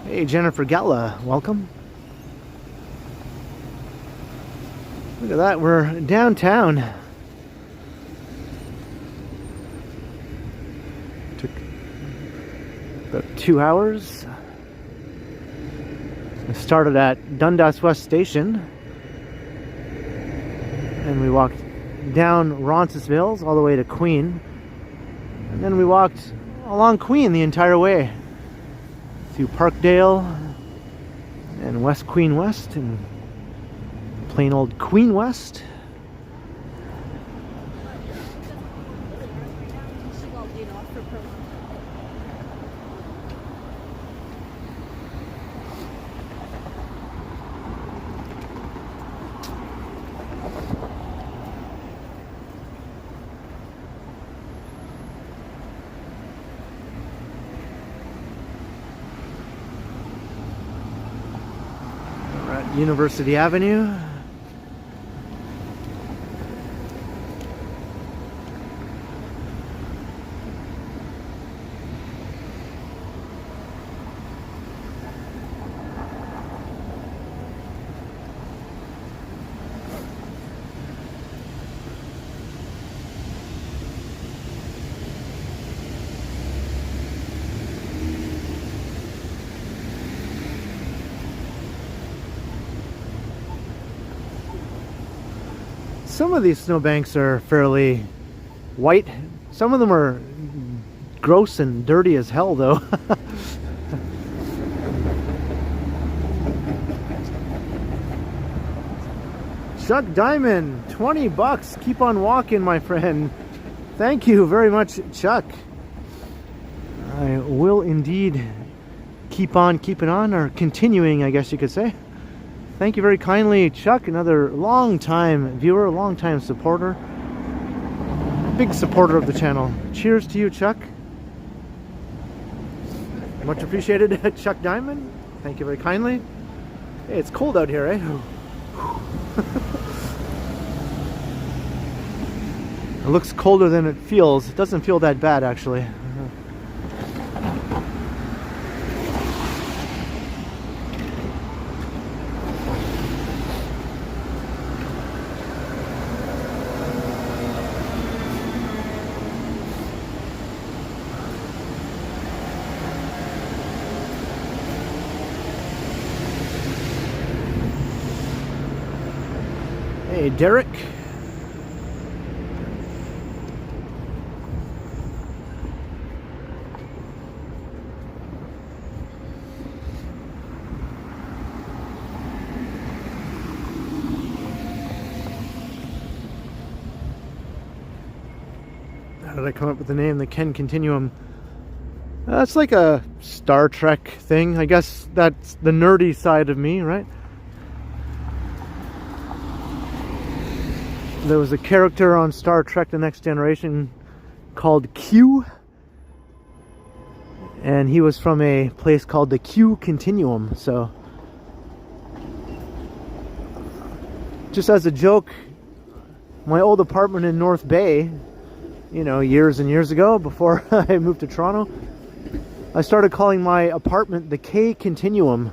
Hey, Jennifer Gala, welcome. Look at that, we're downtown. Took about 2 hours. I started at Dundas West Station and we walked down Roncesvalles all the way to Queen, and then we walked along Queen the entire way through Parkdale and West Queen West and plain old Queen West. University Avenue. Some of these snowbanks are fairly white. Some of them are gross and dirty as hell, though. Chuck Diamond, 20 bucks. Keep on walking, my friend. Thank you very much, Chuck. I will indeed keep on keeping on, or continuing, I guess you could say. Thank you very kindly, Chuck, another long-time viewer, long-time supporter. Big supporter of the channel. Cheers to you, Chuck. Much appreciated, Chuck Diamond. Thank you very kindly. Hey, it's cold out here, eh? It looks colder than it feels. It doesn't feel that bad, actually. Hey, Derek. How did I come up with the name? The Ken Continuum. It's like a Star Trek thing. I guess that's the nerdy side of me, right? There was a character on Star Trek The Next Generation called Q, and he was from a place called the Q Continuum. So just as a joke, my old apartment in North Bay, you know, years and years ago, before I moved to Toronto, I started calling my apartment the K Continuum.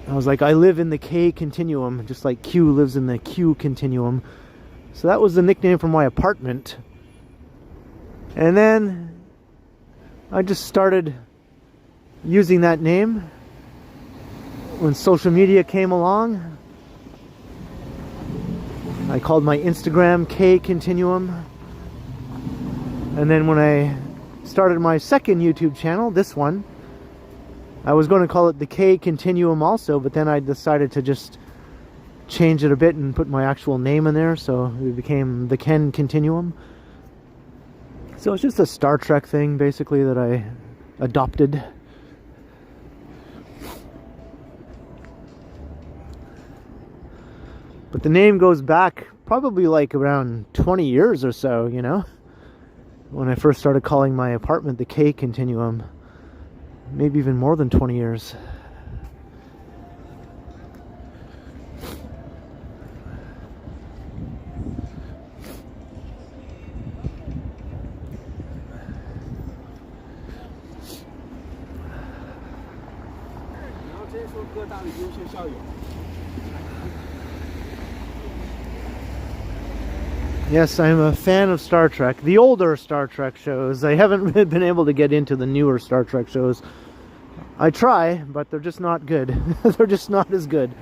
I was like, I live in the K Continuum, just like Q lives in the Q Continuum. So that was the nickname for my apartment. And then I just started using that name when social media came along. I called my Instagram K Continuum. And then when I started my second YouTube channel, this one, I was going to call it the K Continuum also, but then I decided to just change it a bit and put my actual name in there, so it became the Ken Continuum. So it's just a Star Trek thing, basically, that I adopted. But the name goes back probably like around 20 years or so, you know, when I first started calling my apartment the K Continuum. Maybe even more than 20 years. Yes, I'm a fan of Star Trek. The older Star Trek shows. I haven't been able to get into the newer Star Trek shows. I try, but they're just not good. They're just not as good.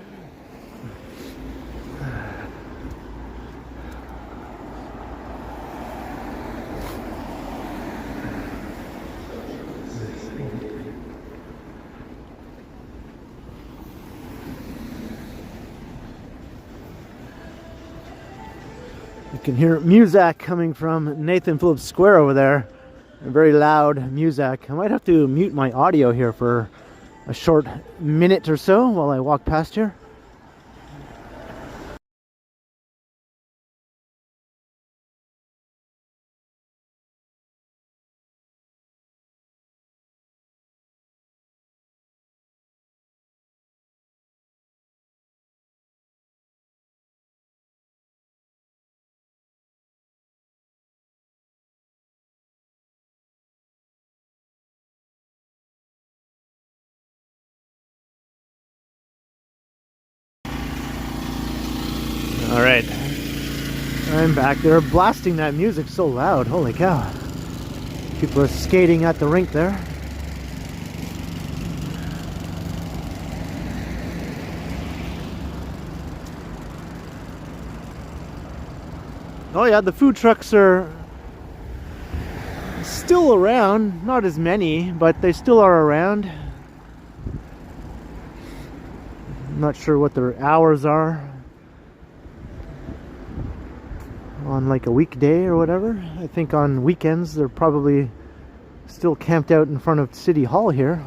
You can hear music coming from Nathan Phillips Square over there. A very loud music. I might have to mute my audio here for a short minute or so while I walk past here. Alright, I'm back. They're blasting that music so loud, holy cow. People are skating at the rink there. Oh yeah, the food trucks are still around, not as many, but they still are around. I'm not sure what their hours are on like a weekday or whatever. I think on weekends they're probably Still camped out in front of City Hall here.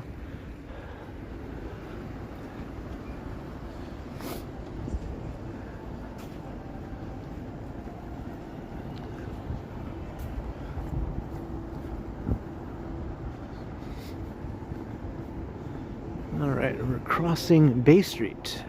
All right, we're crossing Bay Street.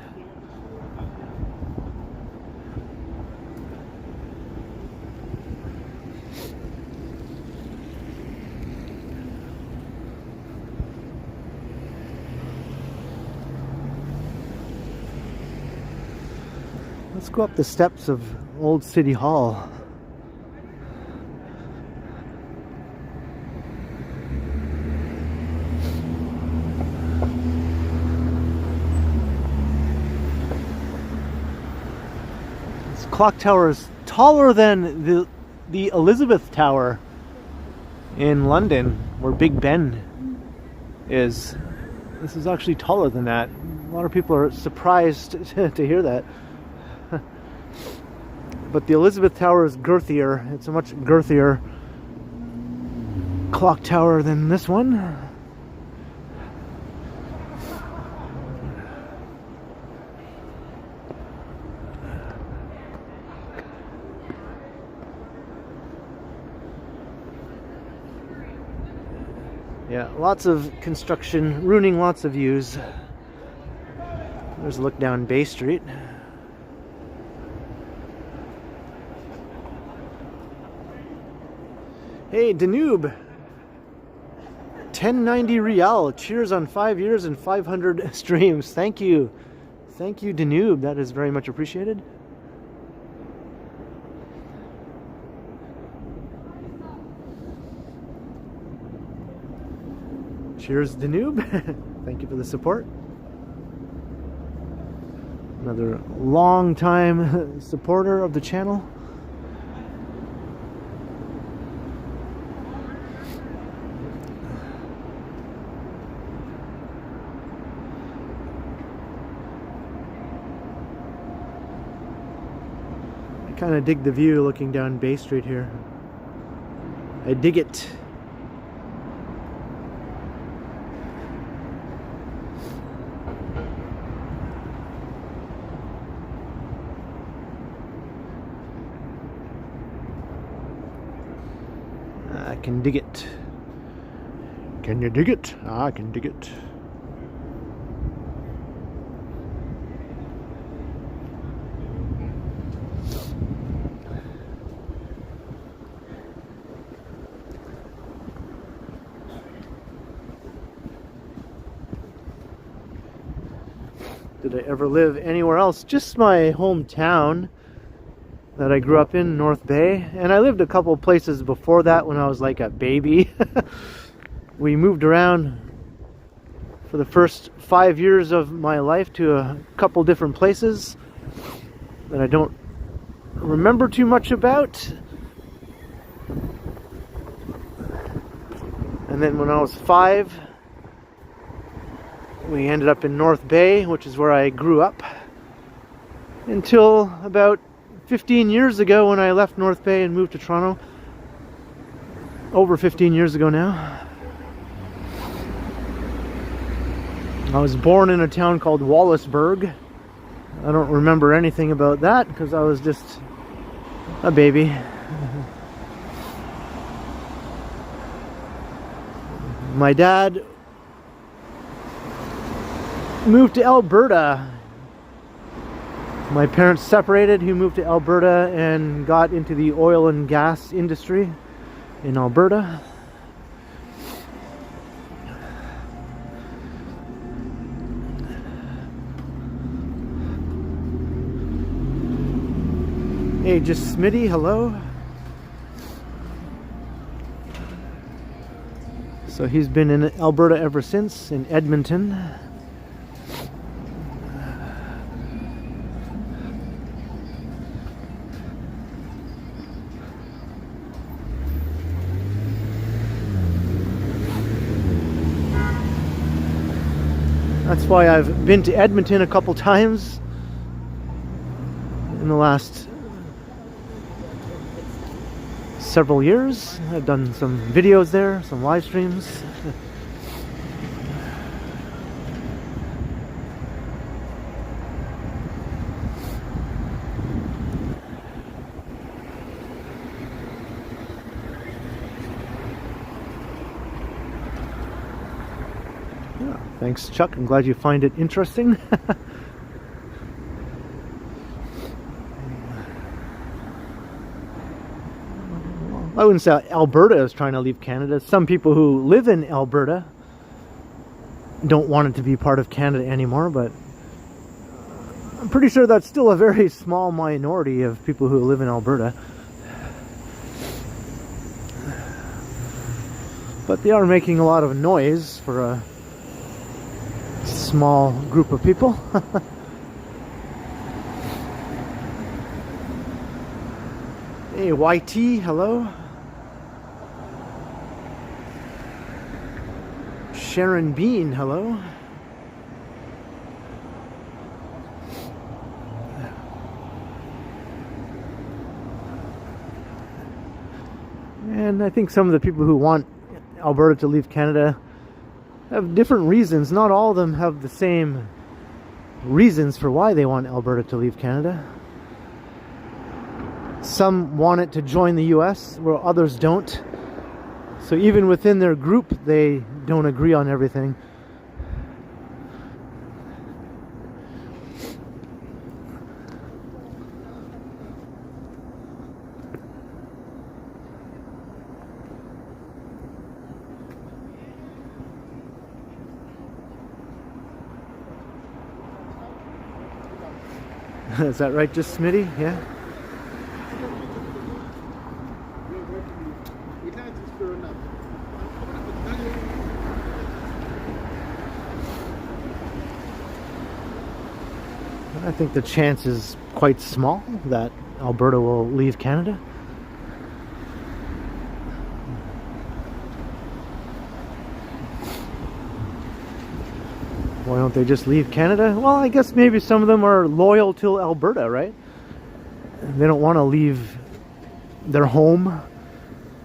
Let's go up the steps of Old City Hall. This clock tower is taller than the Elizabeth Tower in London, where Big Ben is. This is actually taller than that. A lot of people are surprised to hear that. But the Elizabeth Tower is girthier. It's a much girthier clock tower than this one. Yeah, lots of construction, ruining lots of views. There's a look down Bay Street. Hey, Danube, 1090 Real. Cheers on 5 years and 500 streams. Thank you. Thank you, Danube. That is very much appreciated. Cheers, Danube. Thank you for the support. Another long-time supporter of the channel. Kind of dig the view looking down Bay Street here. I dig it. I can dig it. Can you dig it? I can dig it. Did I ever live anywhere else? Just my hometown that I grew up in, North Bay. And I lived a couple places before that when I was like a baby. We moved around for the first 5 years of my life to a couple different places that I don't remember too much about. And then when I was 5, we ended up in North Bay, which is where I grew up, until about 15 years ago when I left North Bay and moved to Toronto. Over 15 years ago now. I was born in a town called Wallaceburg. I don't remember anything about that because I was just a baby. My dad moved to Alberta. My parents separated. He moved to Alberta and got into the oil and gas industry in Alberta. Hey, just Smitty, hello. So he's been in Alberta ever since, in Edmonton. That's why I've been to Edmonton a couple times in the last several years. I've done some videos there, some live streams. Yeah, thanks, Chuck. I'm glad you find it interesting. I wouldn't say Alberta is trying to leave Canada. Some people who live in Alberta don't want it to be part of Canada anymore, but I'm pretty sure that's still a very small minority of people who live in Alberta. But they are making a lot of noise for a small group of people. Hey, YT, hello. Sharon Bean, hello. And I think some of the people who want Alberta to leave Canada have different reasons. Not all of them have the same reasons for why they want Alberta to leave Canada. Some want it to join the US, where others don't. So even within their group, they don't agree on everything. Is that right, just Smitty? Yeah? I think the chance is quite small that Alberta will leave Canada. Why don't they just leave Canada? Well, I guess maybe some of them are loyal to Alberta, right? They don't want to leave their home.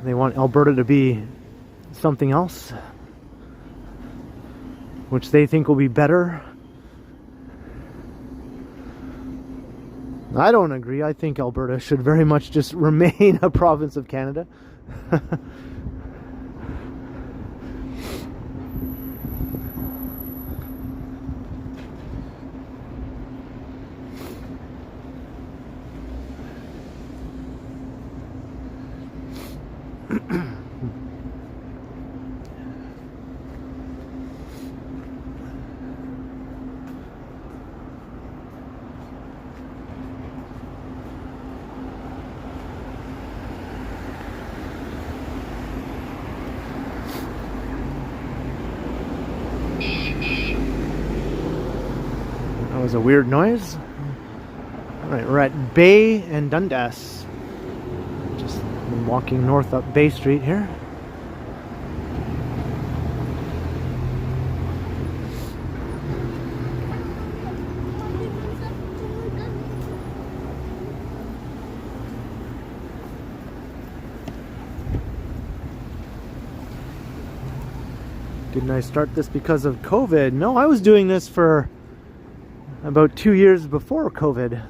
They want Alberta to be something else, which they think will be better. I don't agree. I think Alberta should very much just remain a province of Canada. That was a weird noise. Alright, we're at Bay and Dundas. Just walking north up Bay Street here. Didn't I start this because of COVID? No, I was doing this for about 2 years before COVID.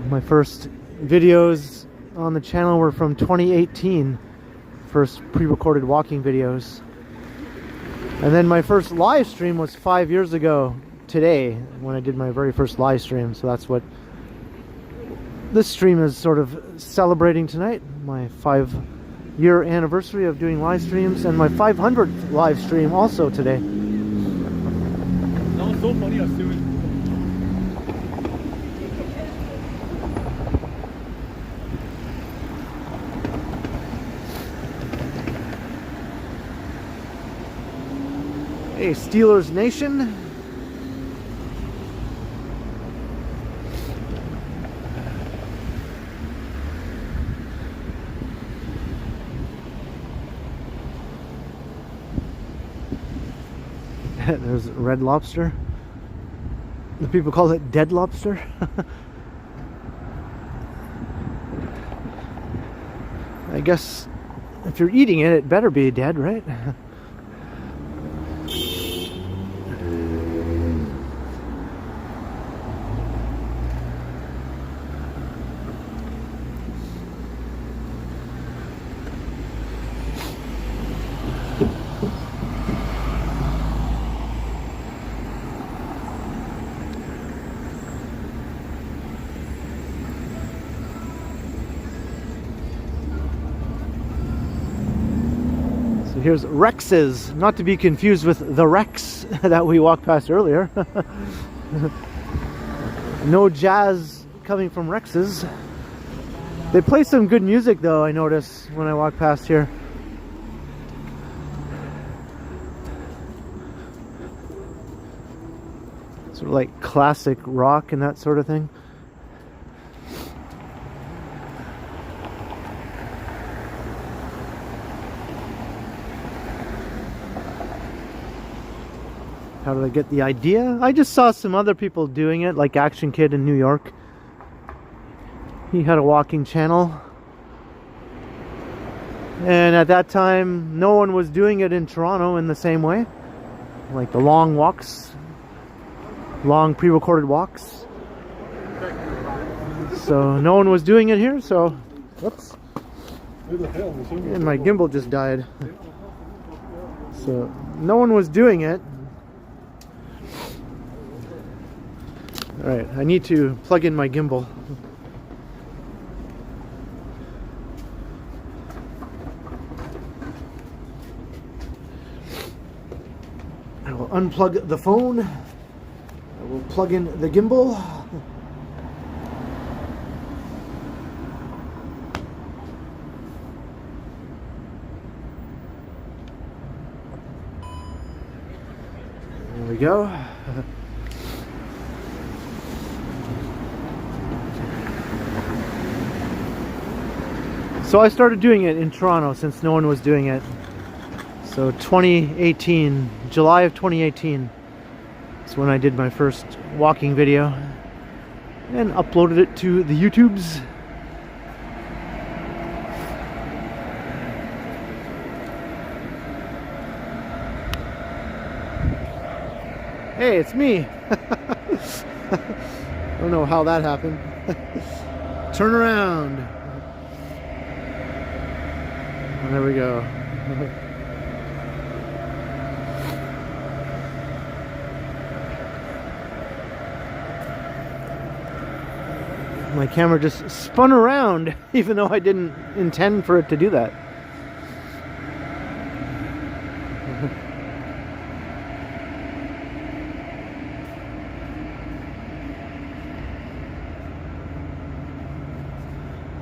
My first videos on the channel were from 2018. First pre-recorded walking videos. And then my first live stream was 5 years ago today, when I did my very first live stream. So that's what this stream is sort of celebrating tonight. My 5-year anniversary of doing live streams, and my 500th live stream also today. That was so funny. I was doing. Hey, Steelers Nation. There's Red Lobster. The people call it Dead Lobster. I guess if you're eating it, it better be dead, right? Here's Rex's, not to be confused with the Rex that we walked past earlier. No jazz coming from Rex's. They play some good music though, I notice when I walk past here. Sort of like classic rock and that sort of thing. How did I get the idea? I just saw some other people doing it, like Action Kid in New York. He had a walking channel. And at that time, no one was doing it in Toronto in the same way. Like the long walks. Long pre-recorded walks. So no one was doing it here, so... Whoops. And my gimbal just died. So no one was doing it. Alright, I need to plug in my gimbal. I will unplug the phone. I will plug in the gimbal. There we go. So I started doing it in Toronto since no one was doing it. So 2018, July of 2018 is when I did my first walking video and uploaded it to the YouTubes. Hey, it's me. I don't know how that happened. Turn around. There we go. My camera just spun around, even though I didn't intend for it to do that.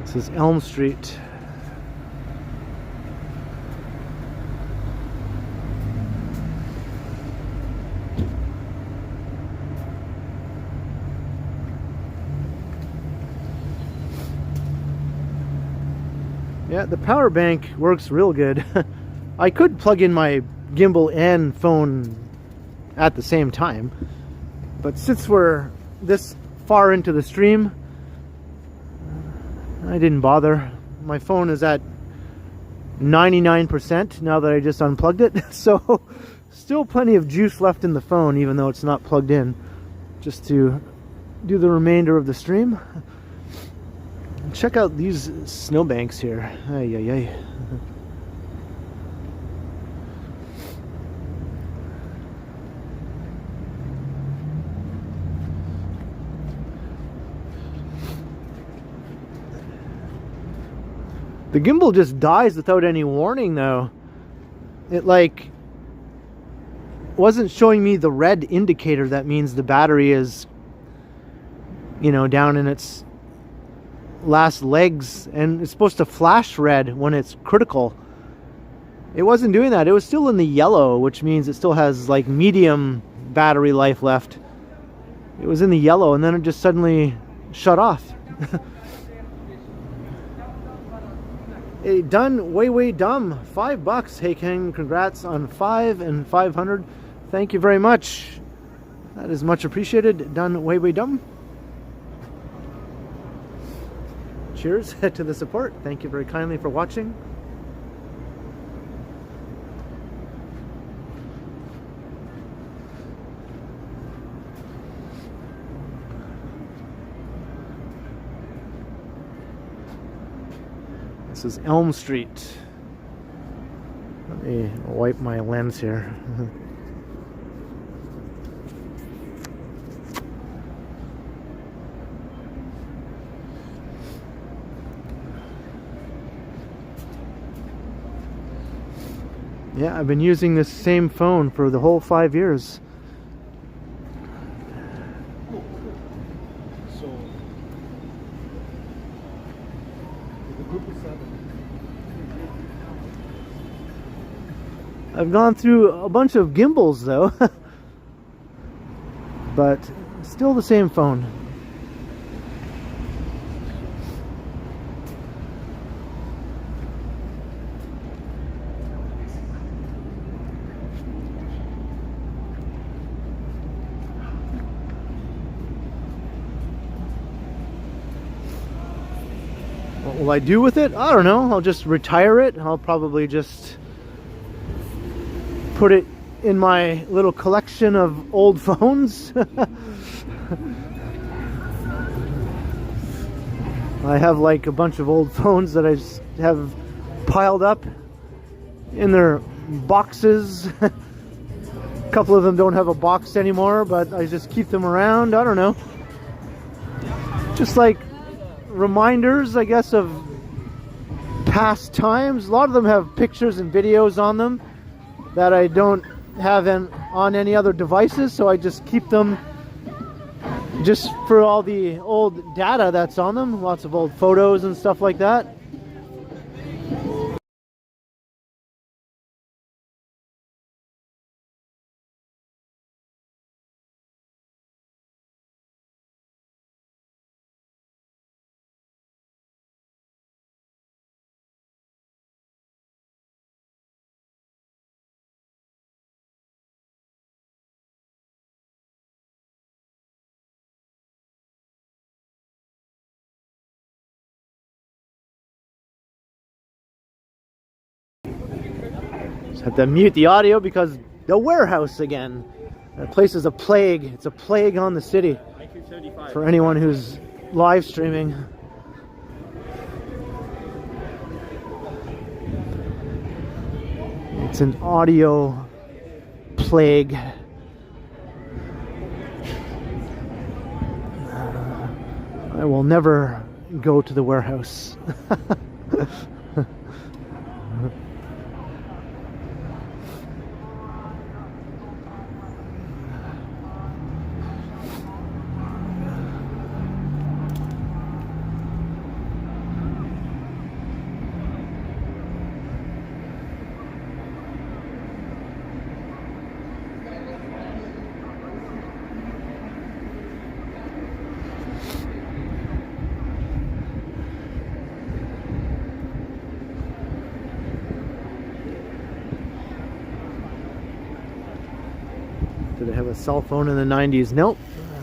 This is Elm Street. Yeah, the power bank works real good. I could plug in my gimbal and phone at the same time, but since we're this far into the stream, I didn't bother. My phone is at 99% now that I just unplugged it, so still plenty of juice left in the phone even though it's not plugged in, just to do the remainder of the stream. Check out these snowbanks here. Ay, ay, ay. The gimbal just dies without any warning though. It like wasn't showing me the red indicator that means the battery is, you know, down in its last legs, and it's supposed to flash red when it's critical. It wasn't doing that. It was still in the yellow, which means it still has like medium battery life left. It was in the yellow and then it just suddenly shut off. Hey, done way dumb. $5. Hey Ken, congrats on 5 and 500. Thank you very much. That is much appreciated. Done way dumb. cheers to the support. Thank you very kindly for watching. This is Elm Street. Let me wipe my lens here. Yeah, I've been using this same phone for the whole 5 years. So, the group of 7. I've gone through a bunch of gimbals though, but still the same phone. What will I do with it? I don't know. I'll just retire it. I'll probably just put it in my little collection of old phones. I have like a bunch of old phones that I just have piled up in their boxes. A couple of them don't have a box anymore, but I just keep them around. I don't know. Just like reminders, I guess, of past times. A lot of them have pictures and videos on them that I don't have on any other devices, so I just keep them just for all the old data that's on them. Lots of old photos and stuff like that. Just have to mute the audio because the warehouse again. That place is a plague. It's a plague on the city for anyone who's live streaming. It's an audio plague. I will never go to the warehouse. Did I have a cell phone in the 90s? Nope.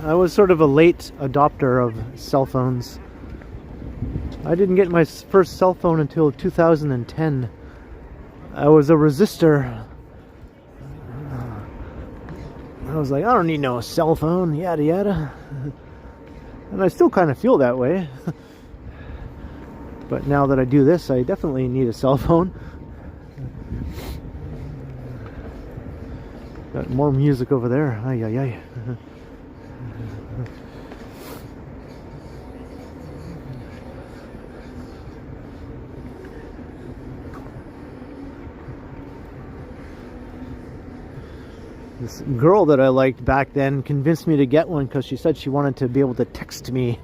I was sort of a late adopter of cell phones. I didn't get my first cell phone until 2010. I was a resistor. I was like, I don't need no cell phone, yada yada. And I still kind of feel that way. But now that I do this, I definitely need a cell phone. Got more music over there. Ay, ay, ay. This girl that I liked back then convinced me to get one because she said she wanted to be able to text me.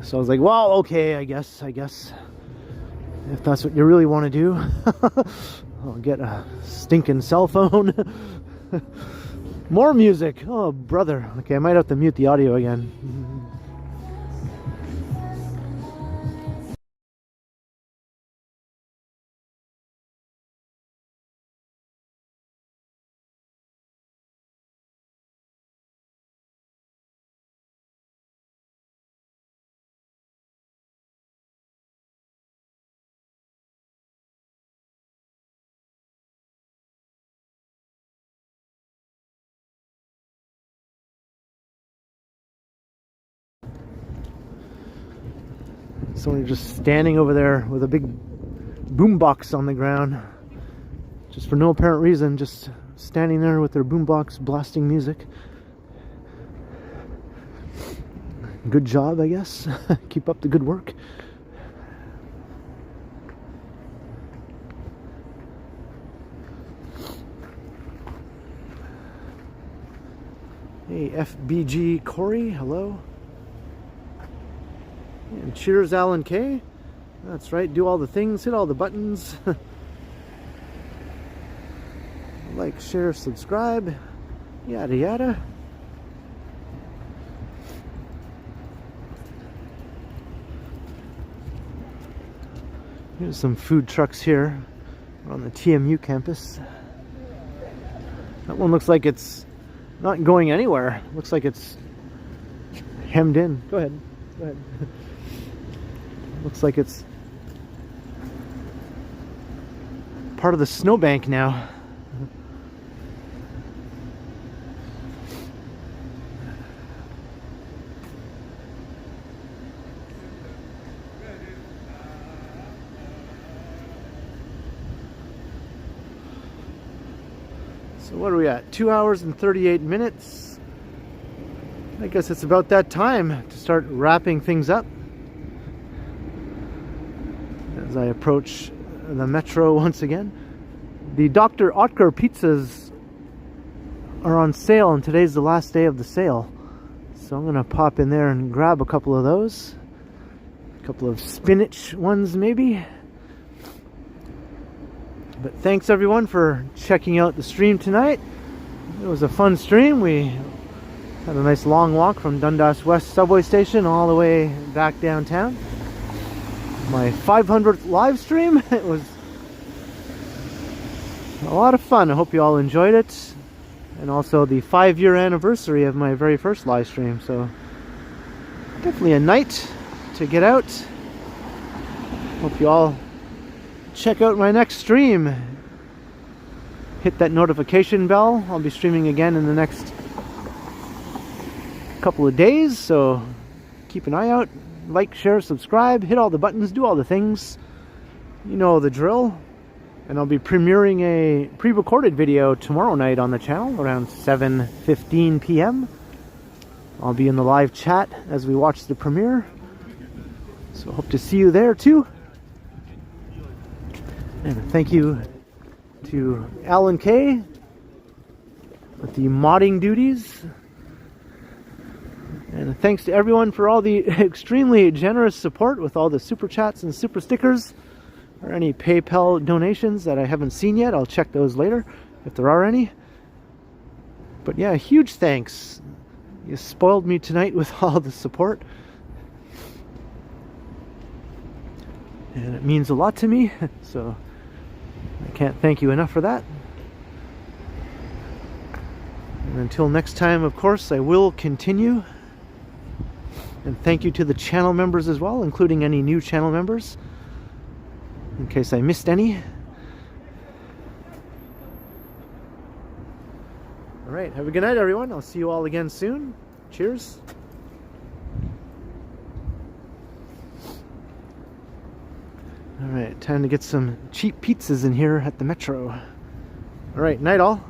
So I was like, well, okay, I guess. If that's what you really want to do, I'll get a stinking cell phone. More music. Oh, brother. Okay, I might have to mute the audio again. Someone just standing over there with a big boombox on the ground, just for no apparent reason, just standing there with their boombox blasting music. Good job, I guess. Keep up the good work. Hey, FBG Corey, hello. And cheers, Alan K. That's right, do all the things, hit all the buttons. Like, share, subscribe, yada yada. Here's some food trucks here on the TMU campus. That one looks like it's not going anywhere. Looks like it's hemmed in. Go ahead. Go ahead. Looks like it's part of the snowbank now. So what are we at? 2 hours and 38 minutes. I guess it's about that time to start wrapping things up. As I approach the metro once again. The Dr. Oetker pizzas are on sale, and today's the last day of the sale. So I'm gonna pop in there and grab a couple of those. A couple of spinach ones maybe. But thanks everyone for checking out the stream tonight. It was a fun stream. We had a nice long walk from Dundas West subway station all the way back downtown. My 500th live stream. It was a lot of fun. I hope you all enjoyed it. And also the 5-year anniversary of my very first live stream. So definitely a night to get out. Hope you all check out my next stream. Hit that notification bell. I'll be streaming again in the next couple of days, so keep an eye out. Like, share, subscribe, hit all the buttons, do all the things. You know the drill. And I'll be premiering a pre-recorded video tomorrow night on the channel around 7:15 p.m. I'll be in the live chat as we watch the premiere. So hope to see you there too. And thank you to Alan K with the modding duties. And thanks to everyone for all the extremely generous support with all the super chats and super stickers, or any PayPal donations that I haven't seen yet. I'll check those later if there are any. But yeah, huge thanks. You spoiled me tonight with all the support. And it means a lot to me, so I can't thank you enough for that. And until next time, of course, I will continue. And thank you to the channel members as well, including any new channel members, in case I missed any. Alright, have a good night everyone. I'll see you all again soon. Cheers. Alright, time to get some cheap pizzas in here at the metro. Alright, night all.